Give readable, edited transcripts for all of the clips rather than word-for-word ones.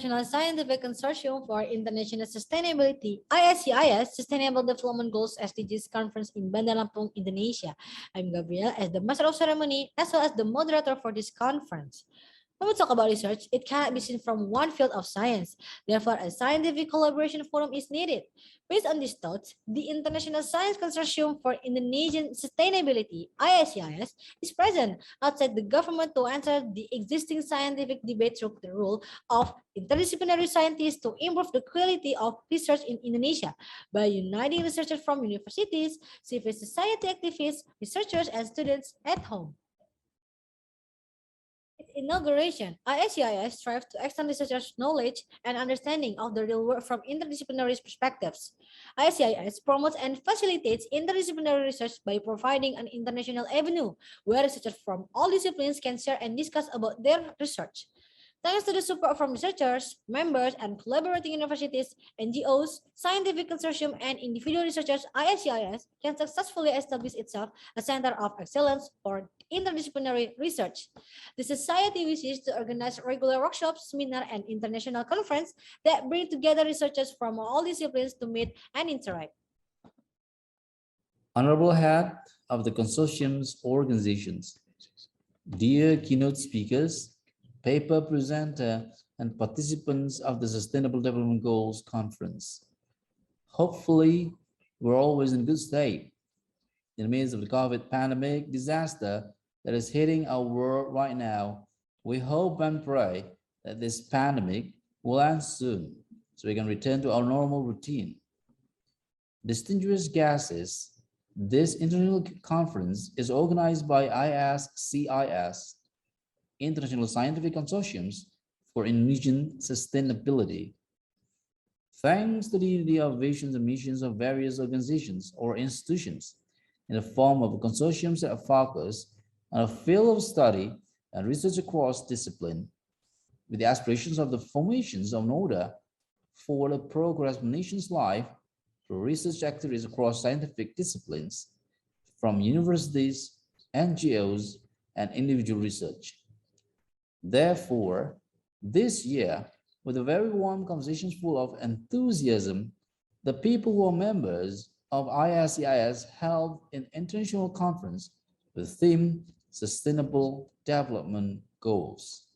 International Scientific Consortium for International Sustainability, ISCIS, Sustainable Development Goals SDGs Conference in Bandar Lampung, Indonesia. I'm Gabriel as the Master of Ceremony as well as the moderator for this conference. When we talk about research, it cannot be seen from one field of science. Therefore, a scientific collaboration forum is needed. Based on these thoughts, the International Science Consortium for Indonesian Sustainability, ISCIS, is present outside the government to answer the existing scientific debate through the role of interdisciplinary scientists to improve the quality of research in Indonesia by uniting researchers from universities, civil society activists, researchers, and students at home. Inauguration, ISCIS strives to extend researchers' knowledge and understanding of the real world from interdisciplinary perspectives. ISCIS promotes and facilitates interdisciplinary research by providing an international avenue where researchers from all disciplines can share and discuss about their research. Thanks to the support from researchers, members, and collaborating universities, NGOs, scientific consortium, and individual researchers, ISCIS can successfully establish itself a center of excellence for interdisciplinary research. The Society wishes to organize regular workshops, seminars, and international conferences that bring together researchers from all disciplines to meet and interact. Honorable Head of the Consortium's organizations, dear keynote speakers, paper presenter, and participants of the Sustainable Development Goals Conference. Hopefully, we're always in good state. In the midst of the COVID pandemic disaster that is hitting our world right now, we hope and pray that this pandemic will end soon so we can return to our normal routine. Distinguished guests, this international conference is organized by ISCIS, International Scientific Consortiums for Indonesian Sustainability. Thanks to the unity of visions and missions of various organizations or institutions in the form of consortiums that focus on a field of study and research across discipline, with the aspirations of the formations of an order for the progress of nation's life through research activities across scientific disciplines, from universities, NGOs, and individual research. Therefore, this year, with a very warm conversations full of enthusiasm, the people who are members of ISCIS held an international conference with the theme Sustainable Development Goals.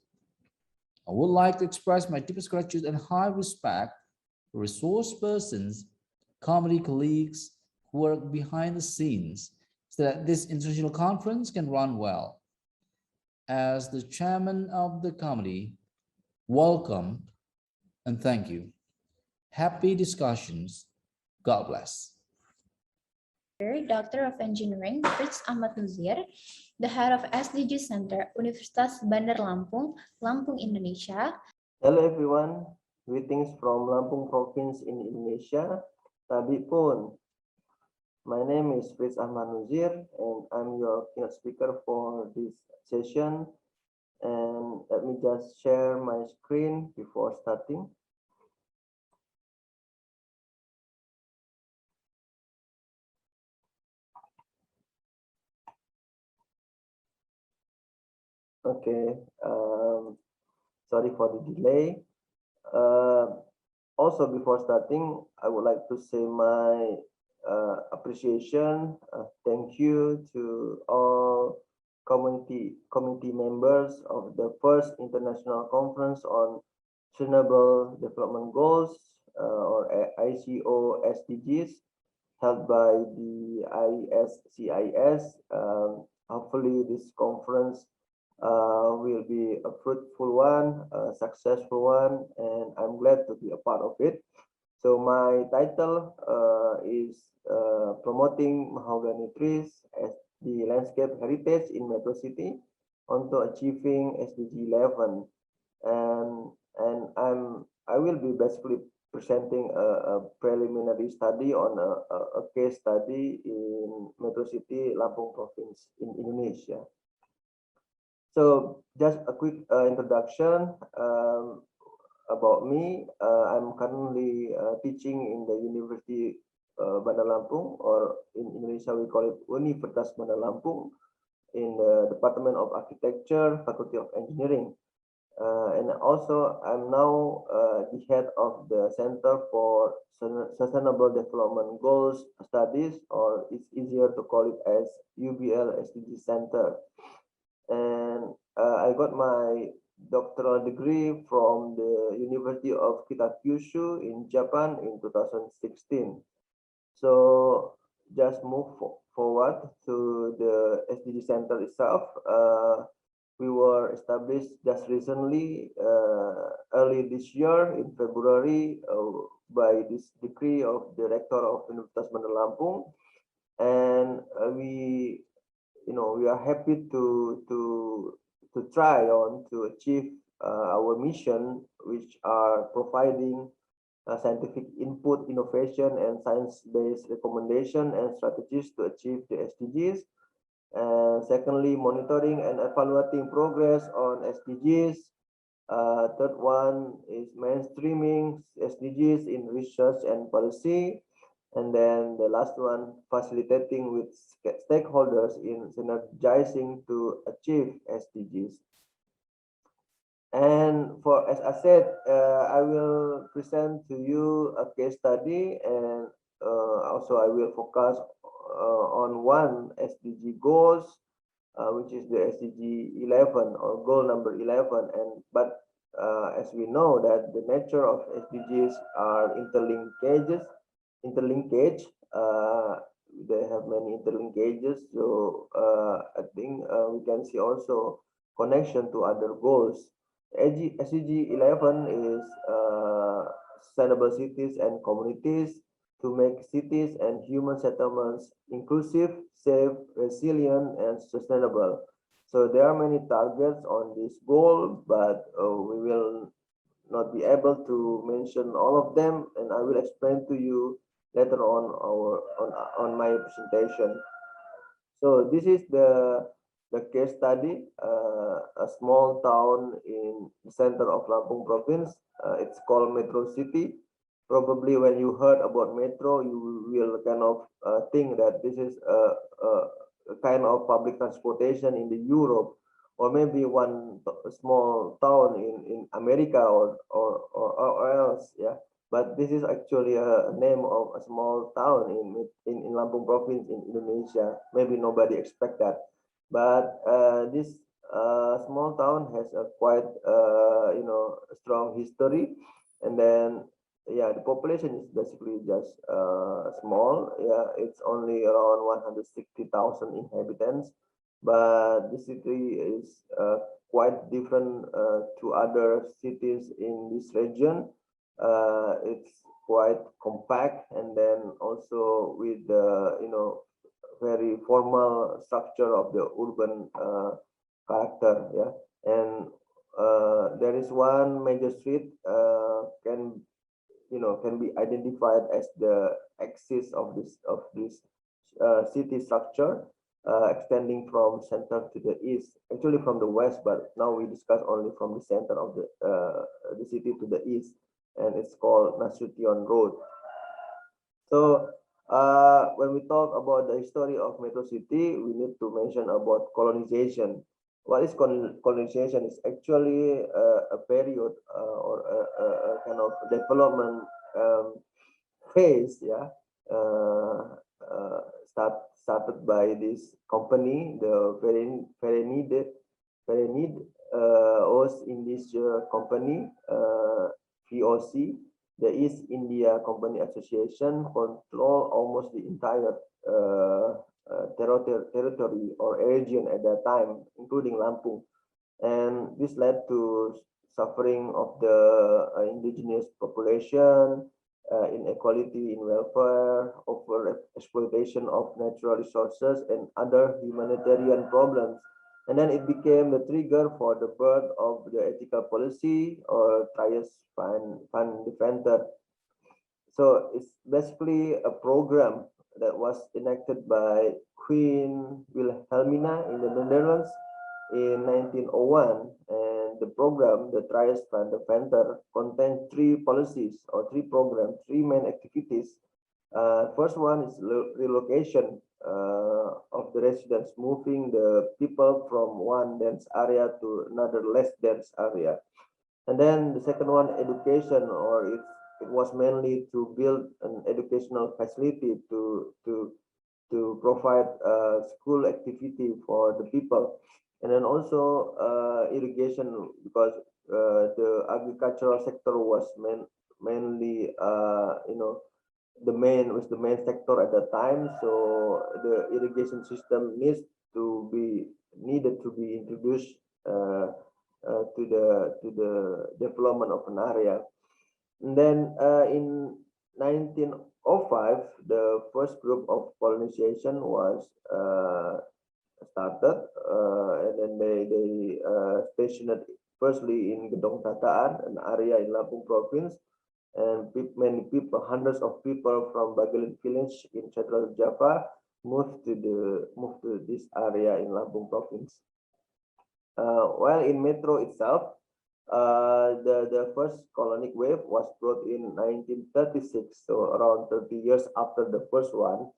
I would like to express my deepest gratitude and high respect for resource persons, committee colleagues who work behind the scenes so that this international conference can run well. As the chairman of the committee, welcome and thank you. Happy discussions. God bless. Doctor of Engineering, Fritz Ahmad Nuzir, the head of SDG Center, Universitas Bandar Lampung, Lampung, Indonesia. Hello everyone, greetings from Lampung Province in Indonesia. Tabi pun. My name is Fritz Ahmad Nuzir and I'm your keynote speaker for this session. And let me just share my screen before starting. Okay, sorry for the delay. Also, before starting, I would like to say my appreciation, thank you to all community members of the first international conference on Sustainable Development Goals or ICO SDGs held by the ISCIS. Hopefully this conference will be a fruitful one, a successful one, and I'm glad to be a part of it. So my title is Promoting Mahogany Trees as the Landscape Heritage in Metro City onto Achieving SDG 11. And I will be basically presenting a preliminary study on a case study in Metro City, Lampung Province in Indonesia. So just a quick introduction about me. I'm currently teaching in the University Bandar Lampung, or in Indonesia we call it Universitas Bandar Lampung, in the Department of Architecture, Faculty of Engineering. And also, I'm now the head of the Center for Sustainable Development Goals Studies, or it's easier to call it as UBL SDG Center. And I got my doctoral degree from the University of Kitakyushu in Japan in 2016. So just move forward to the SDG Center itself. We were established just recently, early this year in February, by this decree of the Rector of Universitas Bandar Lampung, and we are happy to try on to achieve our mission, which are providing scientific input, innovation, and science-based recommendation and strategies to achieve the SDGs. And secondly, monitoring and evaluating progress on SDGs. Third one is mainstreaming SDGs in research and policy. And then the last one, facilitating with stakeholders in synergizing to achieve SDGs. And as I said, I will present to you a case study, and also I will focus on one SDG goals, which is the SDG 11 or goal number 11. But as we know that the nature of SDGs are interlinkage. They have many interlinkages. So I think we can see also connection to other goals. SDG 11 is sustainable cities and communities to make cities and human settlements inclusive, safe, resilient, and sustainable. So there are many targets on this goal, but we will not be able to mention all of them, and I will explain to you later on my presentation. So this is the case study, a small town in the center of Lampung province. It's called Metro City. Probably when you heard about metro, you will kind of think that this is a kind of public transportation in the Europe, or maybe one small town in America or else, yeah. But this is actually a name of a small town in Lampung province in Indonesia. Maybe nobody expect that, but this small town has a quite strong history. And then yeah, the population is basically just small. Yeah, it's only around 160,000 inhabitants, but the city is quite different to other cities in this region. It's quite compact, and then also with the very formal structure of the urban character. Yeah, and there is one major street can be identified as the axis of this city structure, extending from center to the east, actually from the west, but now we discuss only from the center of the city to the east, and it's called Nasution Road. So when we talk about the history of Metro City, we need to mention about colonization. What is colonization? Is actually a period or a kind of development phase, yeah, started by this company, the Perenid Ost Indonesia Company, VOC. The East India Company Association control almost the entire territory or region at that time, including Lampung, and this led to suffering of the indigenous population, inequality in welfare, over exploitation of natural resources, and other humanitarian problems. And then it became the trigger for the birth of the ethical policy or Trias Fund Defender. So it's basically a program that was enacted by Queen Wilhelmina in the Netherlands in 1901, and the program, the Trias Fund Defender, contains three policies or three programs, three main activities. First one is relocation of the residents, moving the people from one dense area to another less dense area. And then the second one, education, or it was mainly to build an educational facility to provide school activity for the people. And then also irrigation, because the agricultural sector was mainly the main sector at the time. So the irrigation system needed to be introduced to the development of an area. And then in 1905, the first group of colonization was started, and then they stationed firstly in Gedong Tataan, an area in Lampung province, and many people, hundreds of people from Bagalan village in Central Java moved to this area in Lampung province. While in Metro itself, the first colonic wave was brought in 1936, so around 30 years after the first one,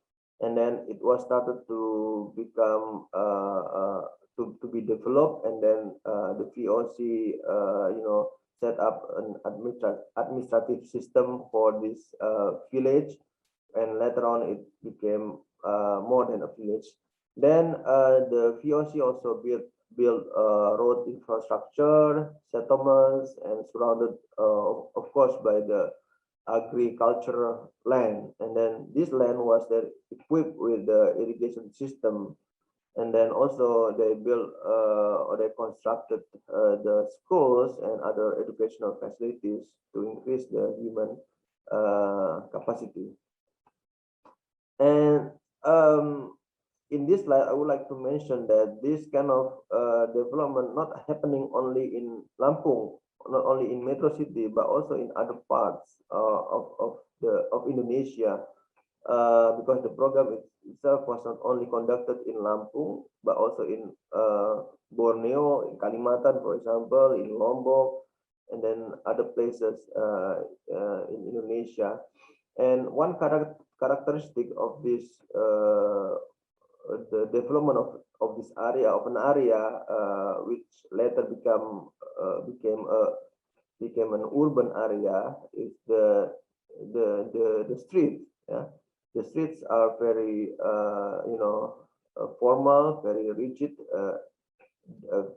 and then it was started to become to be developed, and then the VOC set up an administrative system for this village, and later on it became more than a village. Then the VOC also build road infrastructure, settlements, and surrounded, of course, by the agricultural land. And then this land was then equipped with the irrigation system. And then also they built or they constructed the schools and other educational facilities to increase the human capacity. And in this slide, I would like to mention that this kind of development not happening only in Lampung, not only in Metro City, but also in other parts of Indonesia, because the program itself was not only conducted in Lampung, but also in Borneo, in Kalimantan, for example, in Lombok, and then other places in Indonesia. And one characteristic of this the development of this area, of an area which later became an urban area, is the street. Yeah, the streets are very formal, very rigid,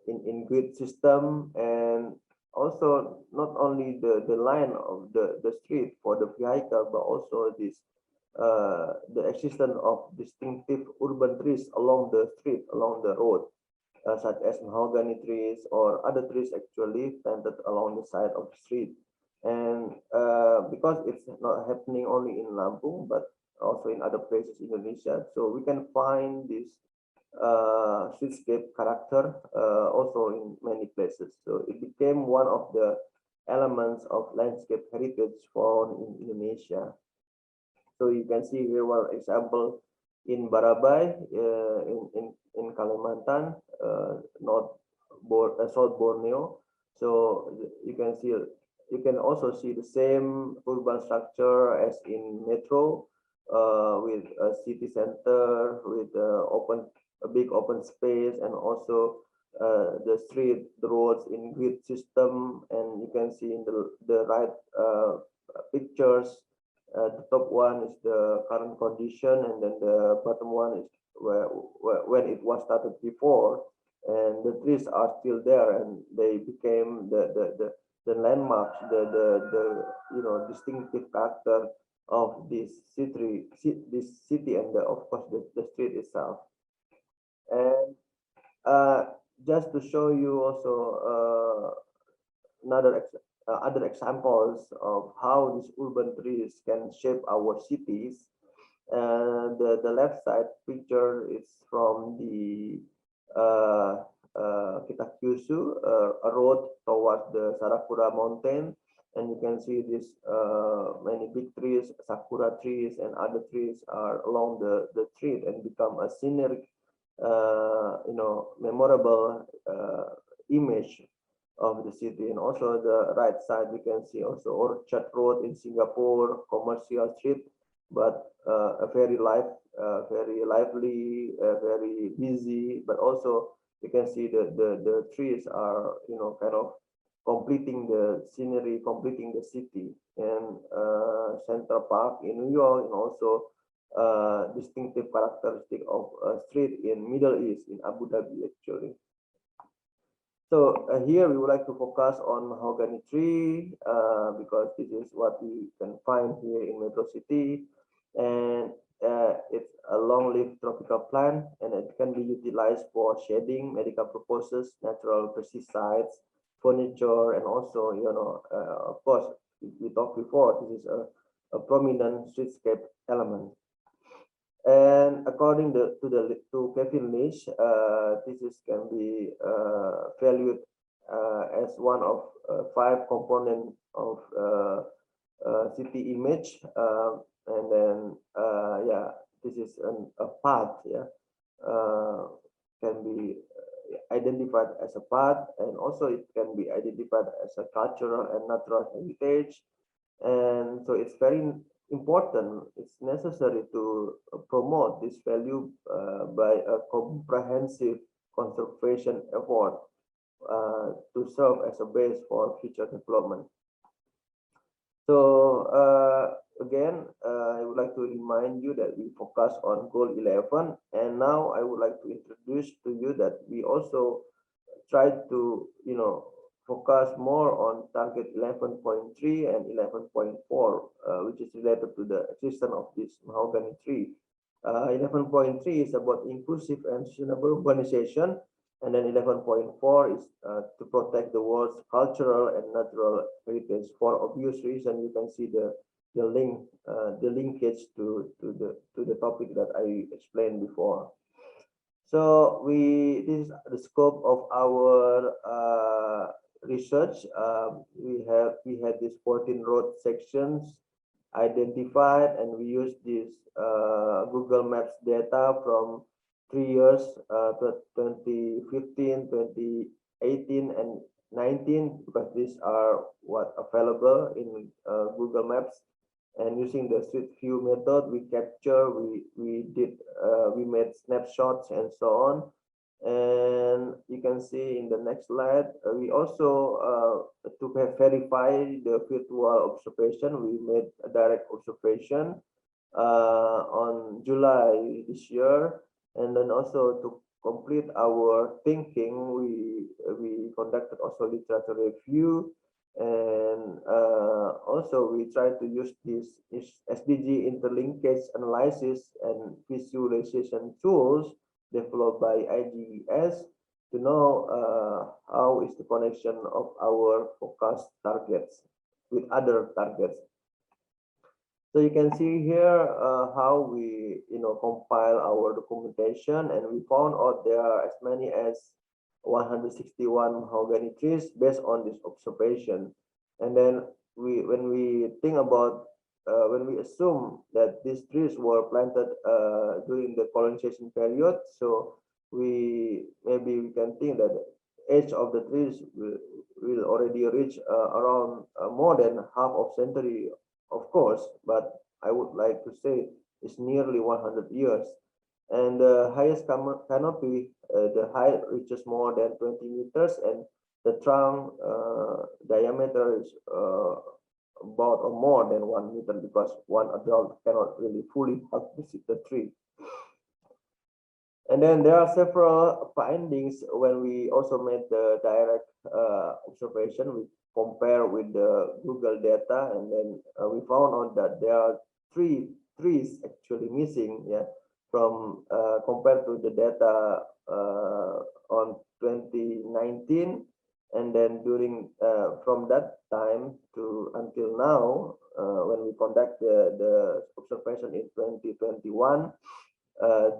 in grid system, and also not only the line of the street for the vehicle, but also this the existence of distinctive urban trees along the street, along the road, such as mahogany trees or other trees actually planted along the side of the street. And because it's not happening only in Lampung, but also in other places in Indonesia, so we can find this streetscape character also in many places. So it became one of the elements of landscape heritage found in Indonesia. So you can see here one example in Barabai, in Kalimantan, South Borneo. So you can also see the same urban structure as in Metro, with a city center, with a big open space, and also the roads in grid system. And you can see in the right pictures, the top one is the current condition, and then the bottom one is when it was started before, and the trees are still there, and they became the landmarks, the distinctive character of this city, and of course the street itself. And just to show you also other examples of how these urban trees can shape our cities. The left side picture is from the Kitakyushu, a road towards the Sarakura mountain, and you can see this many big trees, sakura trees, and other trees are along the street and become a scenic, memorable image of the city. And also the right side, we can see also Orchard Road in Singapore, Commercial Street, but a very very lively, very busy. But also you can see the trees are kind of completing the scenery, completing the city. And Central Park in New York, and also distinctive characteristic of a street in Middle East in Abu Dhabi actually. So here we would like to focus on mahogany tree because this is what we can find here in Metro City, and it's a long-lived tropical plant, and it can be utilized for shading, medical purposes, natural pesticides, furniture, and also of course we talked before. This is a prominent streetscape element. And according to Kevin Lynch, this is can be valued as one of 5 components of city image, and then yeah, this is a path, yeah, can be identified as a path, and also it can be identified as a cultural and natural heritage. And so it's very important, it's necessary to promote this value by a comprehensive conservation effort to serve as a base for future development. So again, I would like to remind you that we focus on goal 11, and now I would like to introduce to you that we also try to focus more on target 11.3 and 11.4, which is related to the existence of this mahogany tree. 11.3 is about inclusive and sustainable urbanization, and then 11.4 is to protect the world's cultural and natural heritage. For obvious reason, you can see the link, the linkage to the topic that I explained before. So this is the scope of our research. We had these 14 road sections identified, and we use this Google Maps data from 3 years, 2015, 2018, and 19, because these are what available in Google Maps. And using the street view method, we capture, we made snapshots and so on. And you can see in the next slide, we also to verify the virtual observation, we made a direct observation on July this year. And then also to complete our thinking, we conducted also literature review. And also we try to use this SDG interlinkage analysis and visualization tools developed by ISCIS to know how is the connection of our focus targets with other targets. So you can see here how we compile our documentation, and we found out there are as many as 161 mahogany trees based on this observation. And then when we think about when we assume that these trees were planted during the colonization period, so maybe we can think that the age of the trees will already reach around more than half of century, of course, but I would like to say it's nearly 100 years. And the highest canopy, the height reaches more than 20 meters, and the trunk diameter is about or more than 1 meter, because one adult cannot really fully hug the tree. And then there are several findings when we also made the direct observation. We compare with the Google data, and then we found out that there are 3 trees actually missing, yeah, from compared to the data on 2019, and then during from that time to until now, when we conduct the observation in 2021,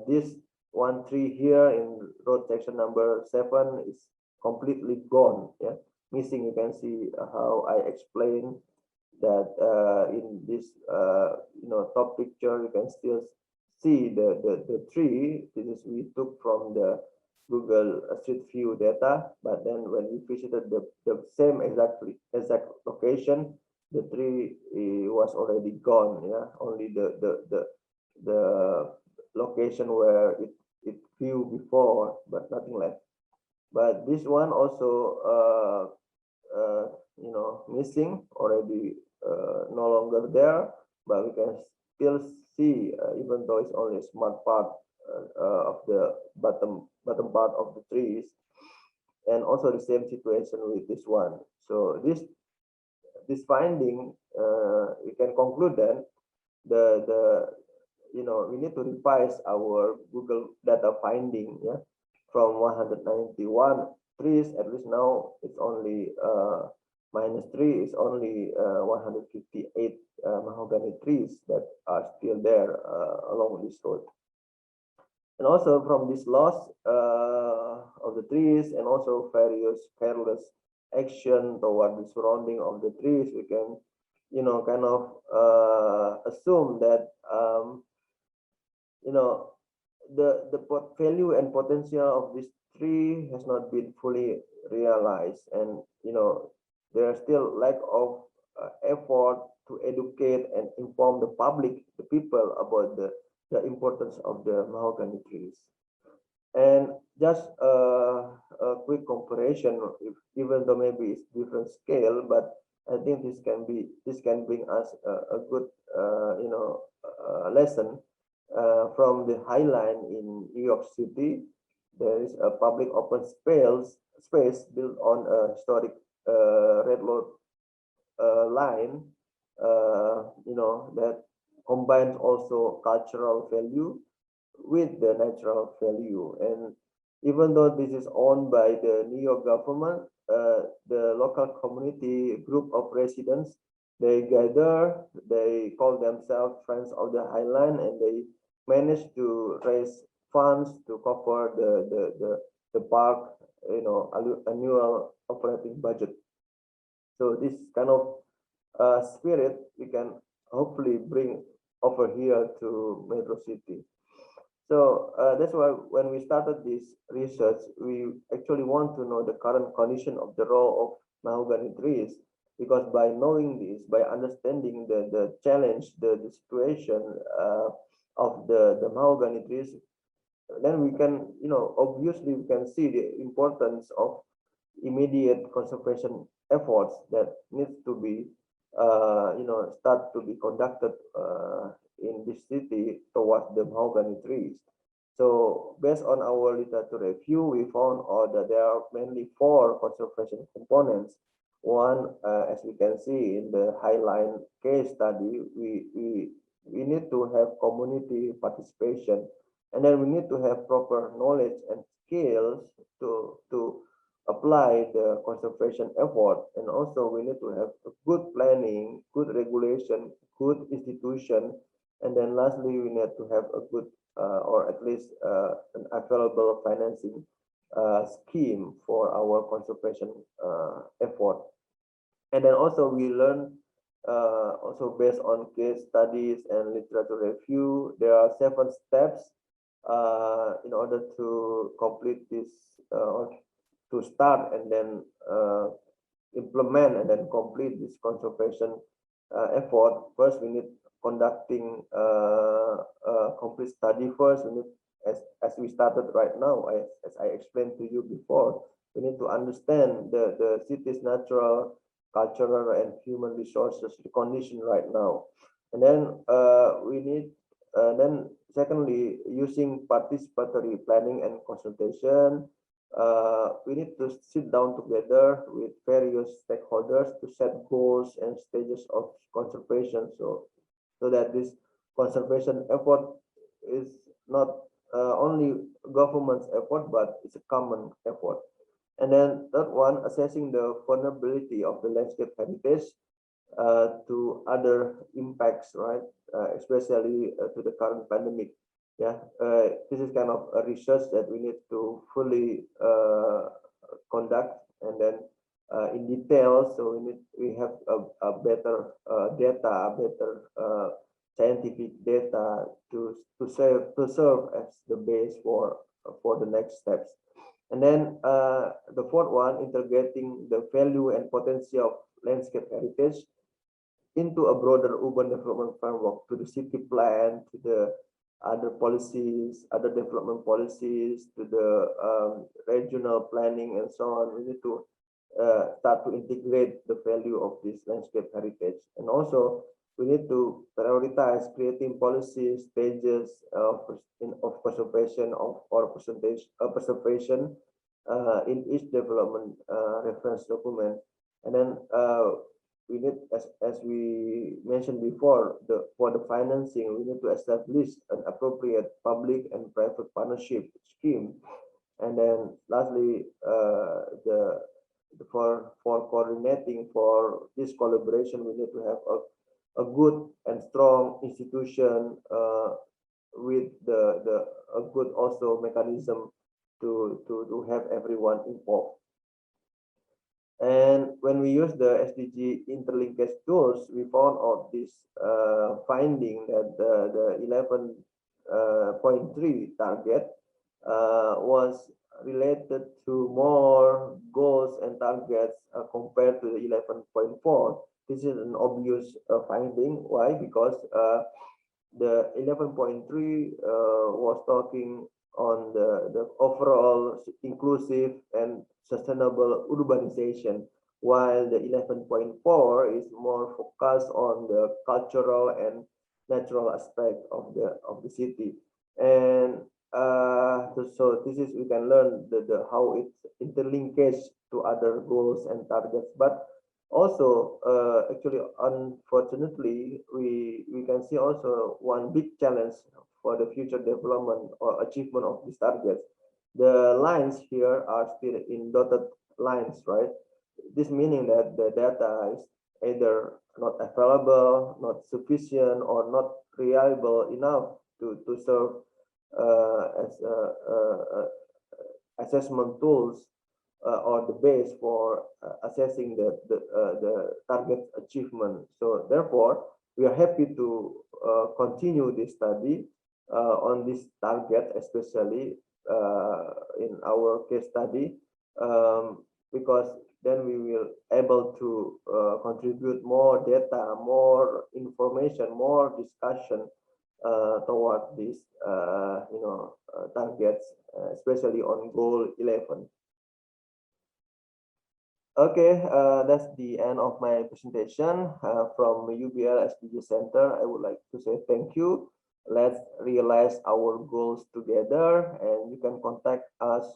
this one tree here in road section number 7 is completely gone, yeah, missing. You can see how I explained that in this top picture. You can still see the tree. This is we took from the Google Street View data, but then when we visited the same exact location, the tree was already gone. Yeah, only the location where it grew before, but nothing left. But this one also missing already, no longer there, but we can still see, even though it's only a small part of the bottom part of the trees, and also the same situation with this one. So this finding, we can conclude that the we need to revise our Google data finding, yeah, from 191 trees, at least now it's only -3 is only 158 mahogany trees that are still there along this road. And also from this loss of the trees, and also various careless action toward the surrounding of the trees, we can kind of assume that the value and potential of this tree has not been fully realized, and there are still lack of effort to educate and inform the public, the people, about the importance of the mahogany trees. And just a quick comparison, even though maybe it's different scale, but I think this can bring us a good lesson from the High Line in New York City. There is a public open space built on a historic railroad line, that combines also cultural value with the natural value. And even though this is owned by the New York government, the local community group of residents, they gather, they call themselves Friends of the Highland, and they manage to raise funds to cover the park annual operating budget. So this kind of spirit we can hopefully bring over here to Metro City. So that's why when we started this research, we actually want to know the current condition of the role of mahogany trees, because by knowing this, by understanding the challenge, the situation of the mahogany trees, then we can, obviously we can see the importance of immediate conservation efforts that needs to be, start to be conducted in this city towards the mahogany trees. So based on our literature review, we found out that there are mainly 4 conservation components. One, as we can see in the Highline case study, we need to have community participation, and then we need to have proper knowledge and skills to apply the conservation effort. And also we need to have a good planning, good regulation, good institution, and then lastly we need to have a good or at least an available financing scheme for our conservation effort. And then also we learn, also based on case studies and literature review, there are 7 steps in order to complete this, or to start and then implement and then complete this conservation effort. First, we need conducting a complete study first. We need, as we started right now, as I explained to you before, we need to understand the city's natural, cultural, and human resources condition right now. And then we need, then secondly, using participatory planning and consultation, we need to sit down together with various stakeholders to set goals and stages of conservation, so that this conservation effort is not only government's effort, but it's a common effort. And then third one, assessing the vulnerability of the landscape heritage to other impacts, right? Especially to the current pandemic. Yeah, this is kind of a research that we need to fully conduct, and then in detail. So we have a better data, a better scientific data to serve as the base for the next steps. And then the fourth one, integrating the value and potential of landscape heritage into a broader urban development framework to the city plan, to the other policies, other development policies, to the regional planning and so on. We need to start to integrate the value of this landscape heritage. And also, we need to prioritize creating policy stages of preservation or preservation in each development reference document. And then we need, as we mentioned before, for the financing, we need to establish an appropriate public and private partnership scheme. And then lastly, for coordinating for this collaboration, we need to have a good and strong institution with a good also mechanism to have everyone involved. And when we use the SDG interlinkage tools, we found out this finding that the 11.3 target was related to more goals and targets compared to the 11.4. This is an obvious finding. Why? Because the 11.3 was talking on the overall inclusive and sustainable urbanization, while the 11.4 is more focused on the cultural and natural aspect of the city. And so this is, we can learn the how it's interlinkage to other goals and targets. But also actually, unfortunately, we can see also one big challenge for the future development or achievement of these targets. The lines here are still in dotted lines, right? This meaning that the data is either not available, not sufficient, or not reliable enough to serve as assessment tools or the base for assessing the target achievement. So therefore, we are happy to continue this study on this target, especially in our case study, because then we will able to contribute more data, more information, more discussion toward these targets, especially on goal 11. Okay, that's the end of my presentation from UBL SDG Center. I would like to say thank you. Let's realize our goals together, and you can contact us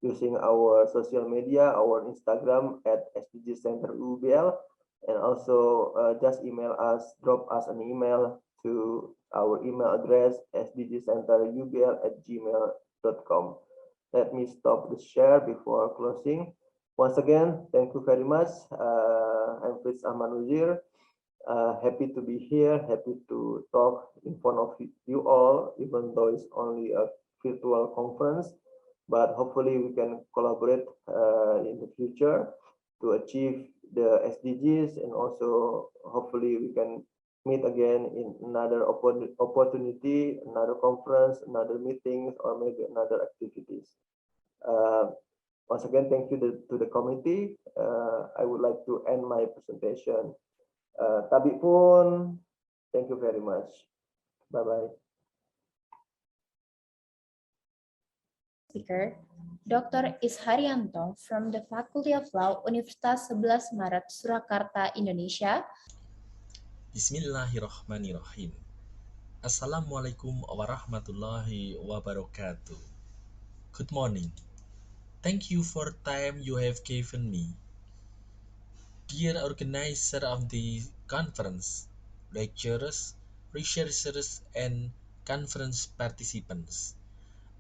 using our social media, our Instagram at SDG Center UBL, and also just email us, drop us an email to our email address sdgcenterubl@gmail.com. Let me stop the share before closing. Once again, thank you very much. I'm Fritz Ahmad Wazir. Happy to be here, happy to talk in front of you all, even though it's only a virtual conference, but hopefully we can collaborate in the future to achieve the SDGs, and also hopefully we can meet again in another opportunity, another conference, another meetings, or maybe another activities. Once again, thank you to the committee. I would like to end my presentation. Tabik pun, thank you very much. Bye-bye. Speaker, Dr. Isharyanto from the Faculty of Law, Universitas 11 Maret, Surakarta, Indonesia. Bismillahirrahmanirrahim. Assalamualaikum warahmatullahi wabarakatuh. Good morning. Thank you for time you have given me. Dear organizer of the conference, lecturers, researchers, and conference participants,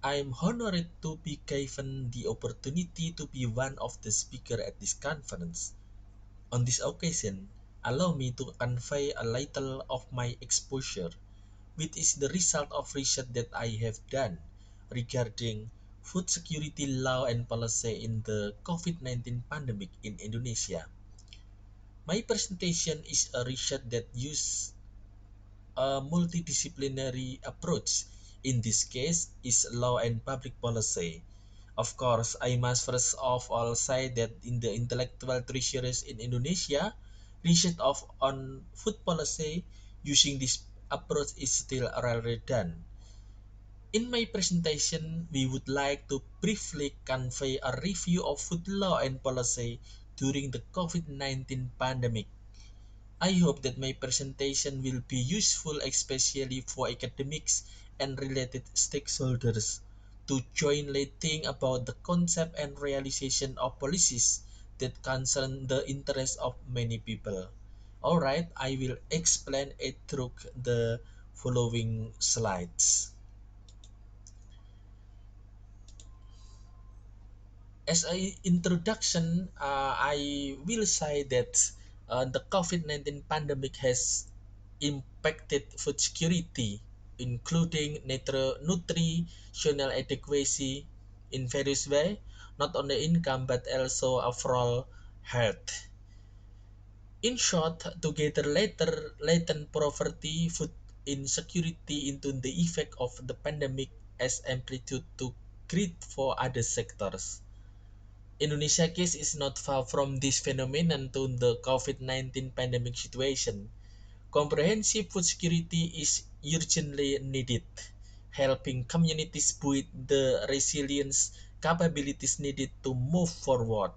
I am honored to be given the opportunity to be one of the speakers at this conference. On this occasion, allow me to convey a little of my exposure, which is the result of research that I have done regarding food security law and policy in the COVID-19 pandemic in Indonesia. My presentation is a research that uses a multidisciplinary approach. In this case, is law and public policy. Of course, I must first of all say that in the intellectual treasures in Indonesia, Research of on food policy using this approach is still rarely done. In my presentation, we would like to briefly convey a review of food law and policy during the COVID-19 pandemic. I hope that my presentation will be useful, especially for academics and related stakeholders, to jointly think about the concept and realization of policies that concern the interests of many people. Alright, I will explain it through the following slides. As an introduction, I will say that the COVID-19 pandemic has impacted food security, including nutritional adequacy in various ways, not only income but also overall health. In short, together latent poverty, food insecurity into the effect of the pandemic as amplitude to great for other sectors. Indonesia case is not far from this phenomenon to the COVID-19 pandemic situation. Comprehensive food security is urgently needed, helping communities build the resilience capabilities needed to move forward.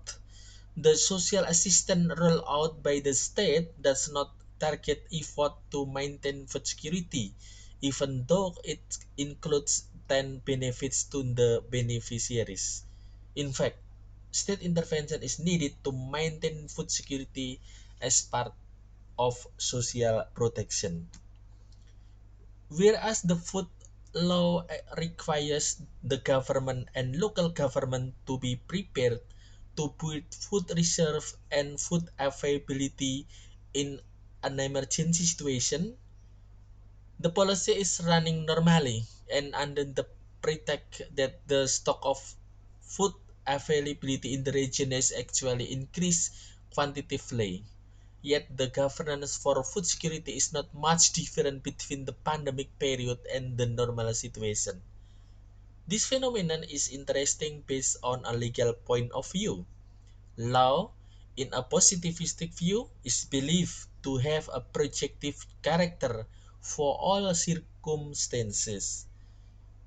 The social assistance rolled out by the state does not target effort to maintain food security, even though it includes 10 benefits to the beneficiaries. In fact, state intervention is needed to maintain food security as part of social protection. Whereas the food law requires the government and local government to be prepared to build food reserve and food availability in an emergency situation, the policy is running normally and under the pretext that the stock of food availability in the region has actually increased quantitatively. Yet the governance for food security is not much different between the pandemic period and the normal situation. This phenomenon is interesting based on a legal point of view. Law, in a positivistic view, is believed to have a projective character for all circumstances.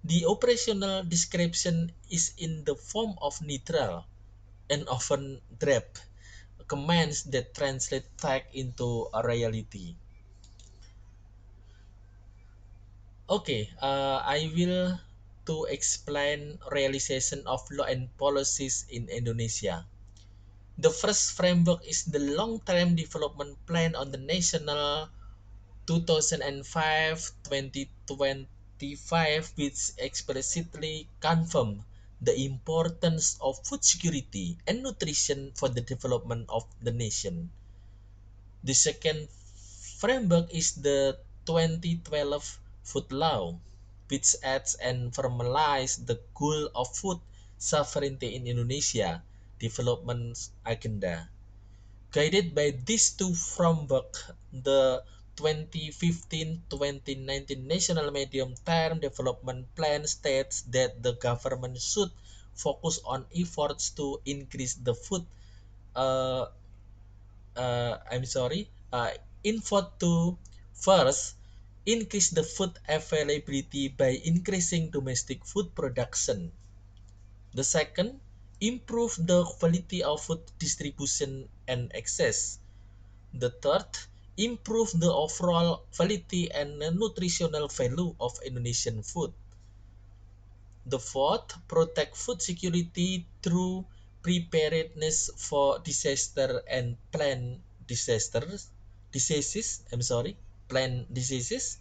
The operational description is in the form of neutral and often draft commands that translate fact into a reality. Okay, I will to explain realization of law and policies in Indonesia. The first framework is the long-term development plan on the national 2005-2025, which explicitly confirm the importance of food security and nutrition for the development of the nation. The second framework is the 2012 Food Law, which adds and formalizes the goal of food sovereignty in Indonesia development agenda. Guided by these two frameworks, the 2015-2019 National Medium-Term Development Plan states that the government should focus on efforts to increase the food uh, I'm sorry, effort to first increase the food availability by increasing domestic food production. The second, improve the quality of food distribution and access. The third, improve the overall quality and nutritional value of Indonesian food. The fourth, protect food security through preparedness for disaster and plan diseases. I'm sorry, plan diseases.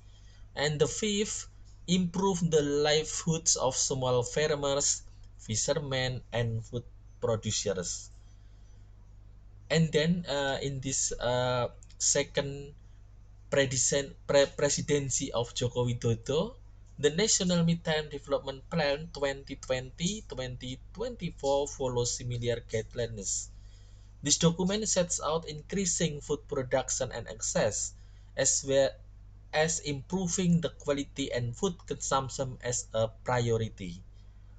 And the fifth, improve the livelihoods of small farmers, fishermen, and food producers. And then in this second presidency of Joko Widodo, the National Midterm Development Plan 2020-2024 follows similar guidelines. This document sets out increasing food production and access, as well as improving the quality and food consumption as a priority.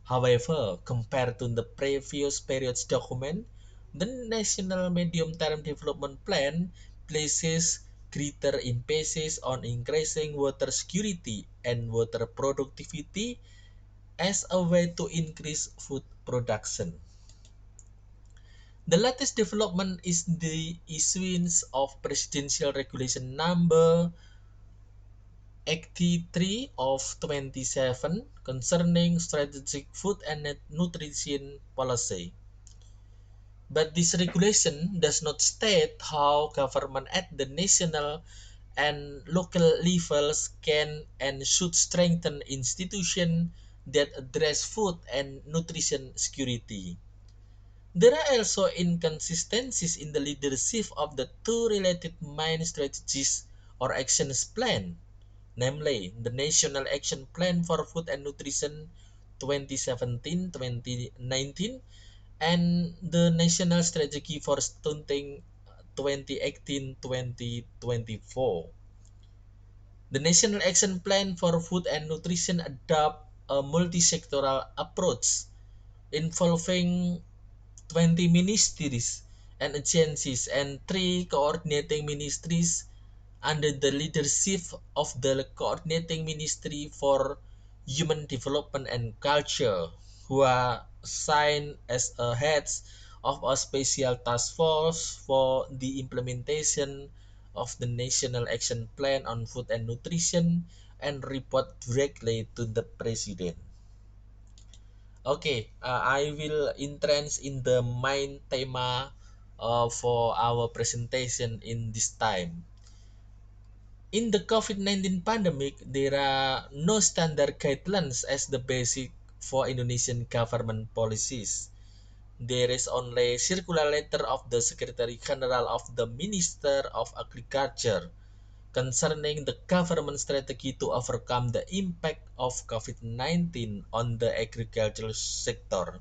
However, compared to the previous period's document, the National Medium-Term Development Plan places greater emphasis on increasing water security and water productivity as a way to increase food production. The latest development is the issuance of Presidential Regulation Number 83 of 27 concerning strategic food and nutrition policy. But this regulation does not state how government at the national and local levels can and should strengthen institutions that address food and nutrition security. There are also inconsistencies in the leadership of the two related main strategies or actions plan, namely the National Action Plan for Food and Nutrition 2017-2019 and the National Strategy for Stunting 2018-2024. The National Action Plan for Food and Nutrition adopt a multi-sectoral approach involving 20 ministries and agencies and 3 coordinating ministries under the leadership of the Coordinating Ministry for Human Development and Culture, who are assigned as a heads of a special task force for the implementation of the National Action Plan on Food and Nutrition and report directly to the President. Okay, I will entrench in the main thema for our presentation in this time. In the COVID-19 pandemic, there are no standard guidelines as the basic for Indonesian government policies. There is only a circular letter of the Secretary General of the Minister of Agriculture concerning the government strategy to overcome the impact of COVID-19 on the agricultural sector.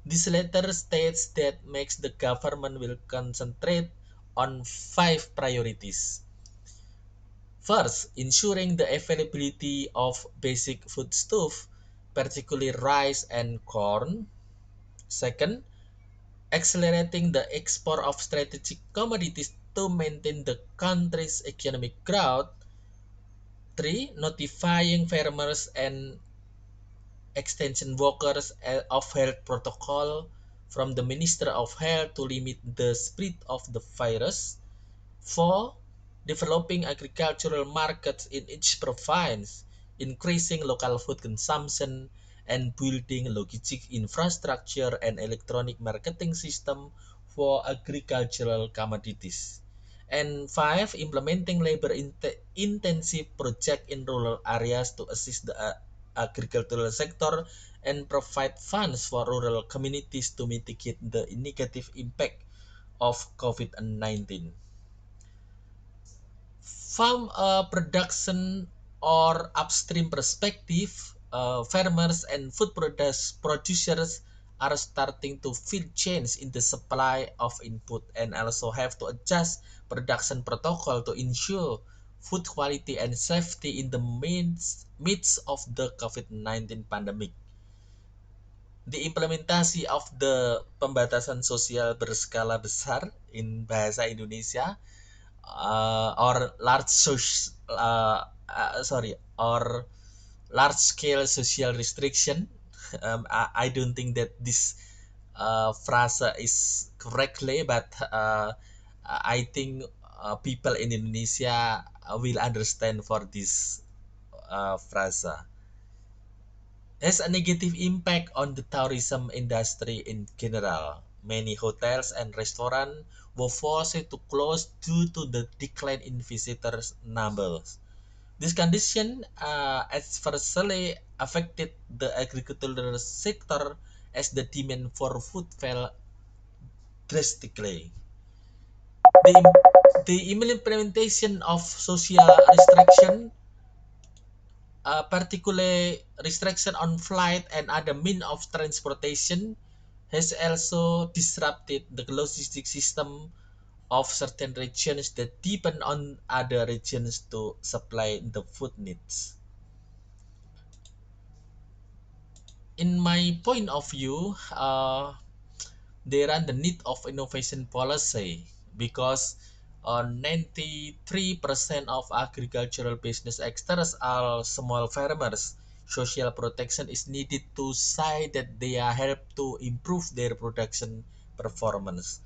This letter states that makes the government will concentrate on 5 priorities. First, ensuring the availability of basic foodstuff, particularly rice and corn. Second, accelerating the export of strategic commodities to maintain the country's economic growth. 3. Notifying farmers and extension workers of health protocol from the Minister of Health to limit the spread of the virus. 4. Developing agricultural markets in each province, increasing local food consumption, and building logistic infrastructure and electronic marketing system for agricultural commodities. And 5. Implementing labor-intensive projects in rural areas to assist the agricultural sector and provide funds for rural communities to mitigate the negative impact of COVID-19. From a production or upstream perspective, farmers and food producers are starting to feel change in the supply of input and also have to adjust production protocol to ensure food quality and safety in the midst of the COVID-19 pandemic. The implementasi of the pembatasan sosial berskala besar in bahasa Indonesia or large scale social restriction. I don't think that this phrase is correctly, but I think people in Indonesia will understand for this phrase. Has a negative impact on the tourism industry in general. Many hotels and restaurants were forced to close due to the decline in visitors numbers. This condition adversely affected the agricultural sector as the demand for food fell drastically. The implementation of social restriction, particularly restriction on flight and other means of transportation, has also disrupted the logistic system of certain regions that depend on other regions to supply the food needs. In my point of view, there are the need of innovation policy because 93% of agricultural business sectors are small farmers. Social protection is needed to say that they are help to improve their production performance.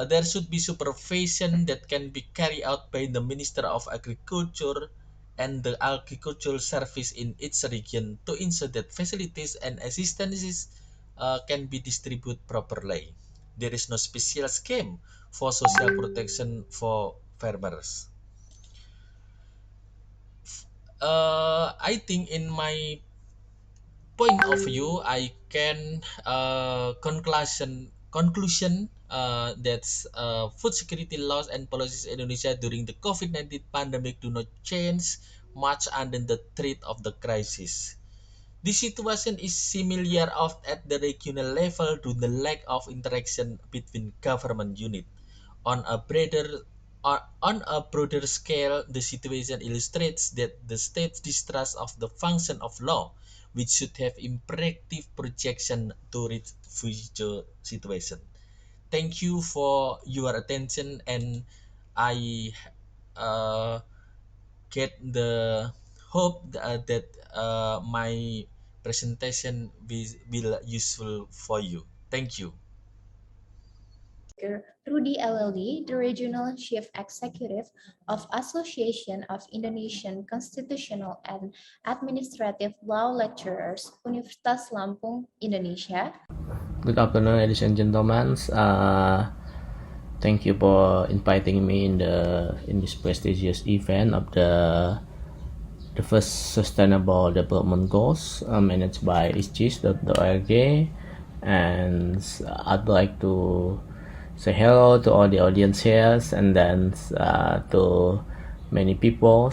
There should be supervision that can be carried out by the Minister of Agriculture and the Agricultural Service in each region to ensure that facilities and assistances can be distributed properly. There is no special scheme for social protection for farmers. I think in my point of view, I can conclusion that food security laws and policies in Indonesia during the COVID-19 pandemic do not change much under the threat of the crisis. This situation is similar of at the regional level to the lack of interaction between government units. On a broader on a broader scale, the situation illustrates that the state's distrust of the function of law, which should have imperative projection to reach future situation. Thank you for your attention, and I uh, get the hope that my presentation will useful for you. Thank you. Rudy LLD, the Regional Chief Executive of Association of Indonesian Constitutional and Administrative Law Lecturers, Universitas Lampung, Indonesia. Good afternoon, ladies and gentlemen. Thank you for inviting me in this prestigious event of the first Sustainable Development Goals managed by ISCIS.org, and I'd like to say hello to all the audience here, and then to many people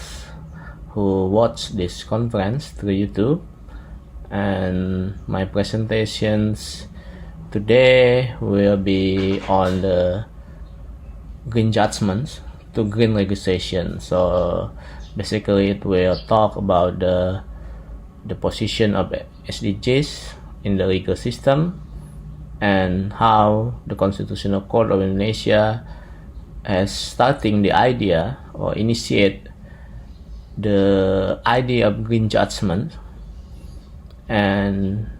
who watch this conference through YouTube. And my presentations today will be on the green judgments to green legislation. So basically it will talk about the position of SDGs in the legal system and how the Constitutional Court of Indonesia has starting the idea or initiate the idea of green judgment. And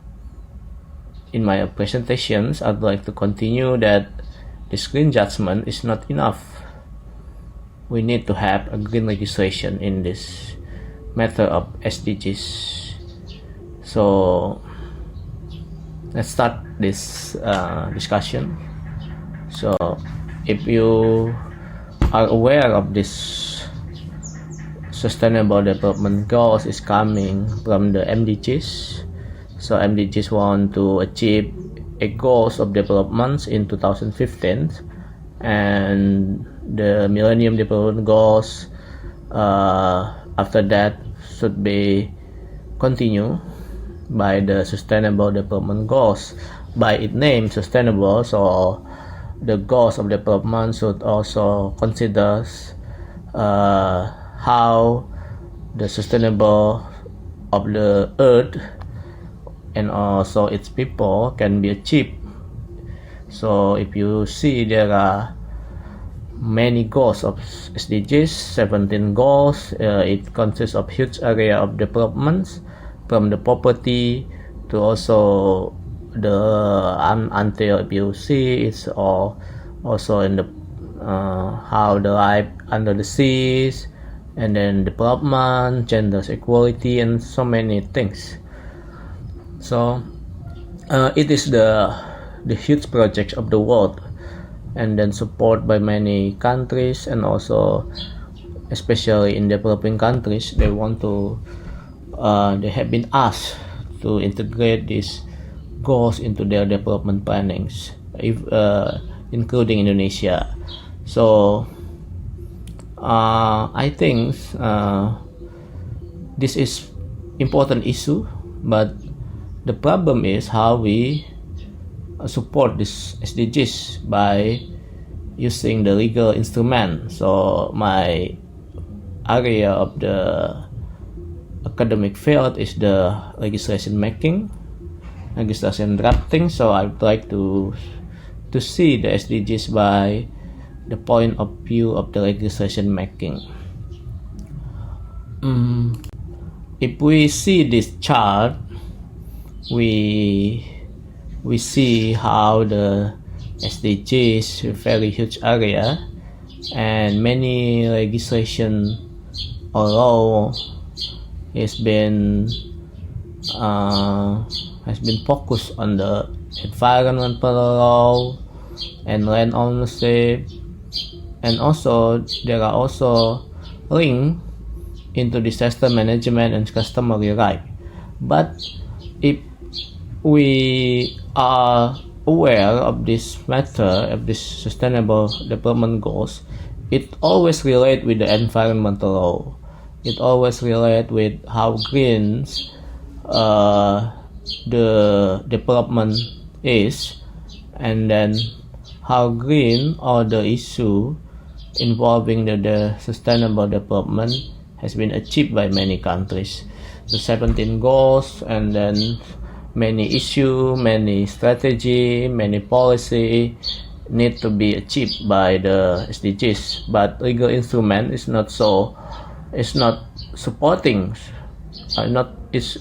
in my presentations, I'd like to continue that this green judgment is not enough. We need to have a green legislation in this matter of SDGs. So let's start this discussion. So if you are aware of this Sustainable Development Goals is coming from the MDGs. So MDGs want to achieve a goals of development in 2015, and the Millennium Development Goals after that should be continue by the Sustainable Development Goals. By its name, sustainable, so the goals of development should also consider how the sustainable of the earth and also its people can be achieved. So if you see, there are many goals of SDGs, 17 goals. It consists of huge area of development, from the poverty to also the until if you see it's all also in the how the life under the seas, and then development, gender equality, and so many things. So it is the huge project of the world, and then supported by many countries, and also especially in developing countries, they want to they have been asked to integrate these goals into their development plannings, including Indonesia. So I think this is important issue, but the problem is how we support this SDGs by using the legal instrument. So my area of the academic field is the legislation making, legislation drafting. So I would like to see the SDGs by the point of view of the legislation making. If we see this chart, we see how the SDGs, a very huge area, and many legislation or law has been focused on the environmental law and land ownership, and also there are also links into disaster management and customary right. But if we are aware of this matter, of this sustainable development goals, it always relate with the environmental law. It always relate with how green the development is, and then how green all the issue involving the sustainable development has been achieved by many countries. The 17 goals, and then many issue, many strategy, many policy need to be achieved by the SDGs, but legal instrument is not supporting, it's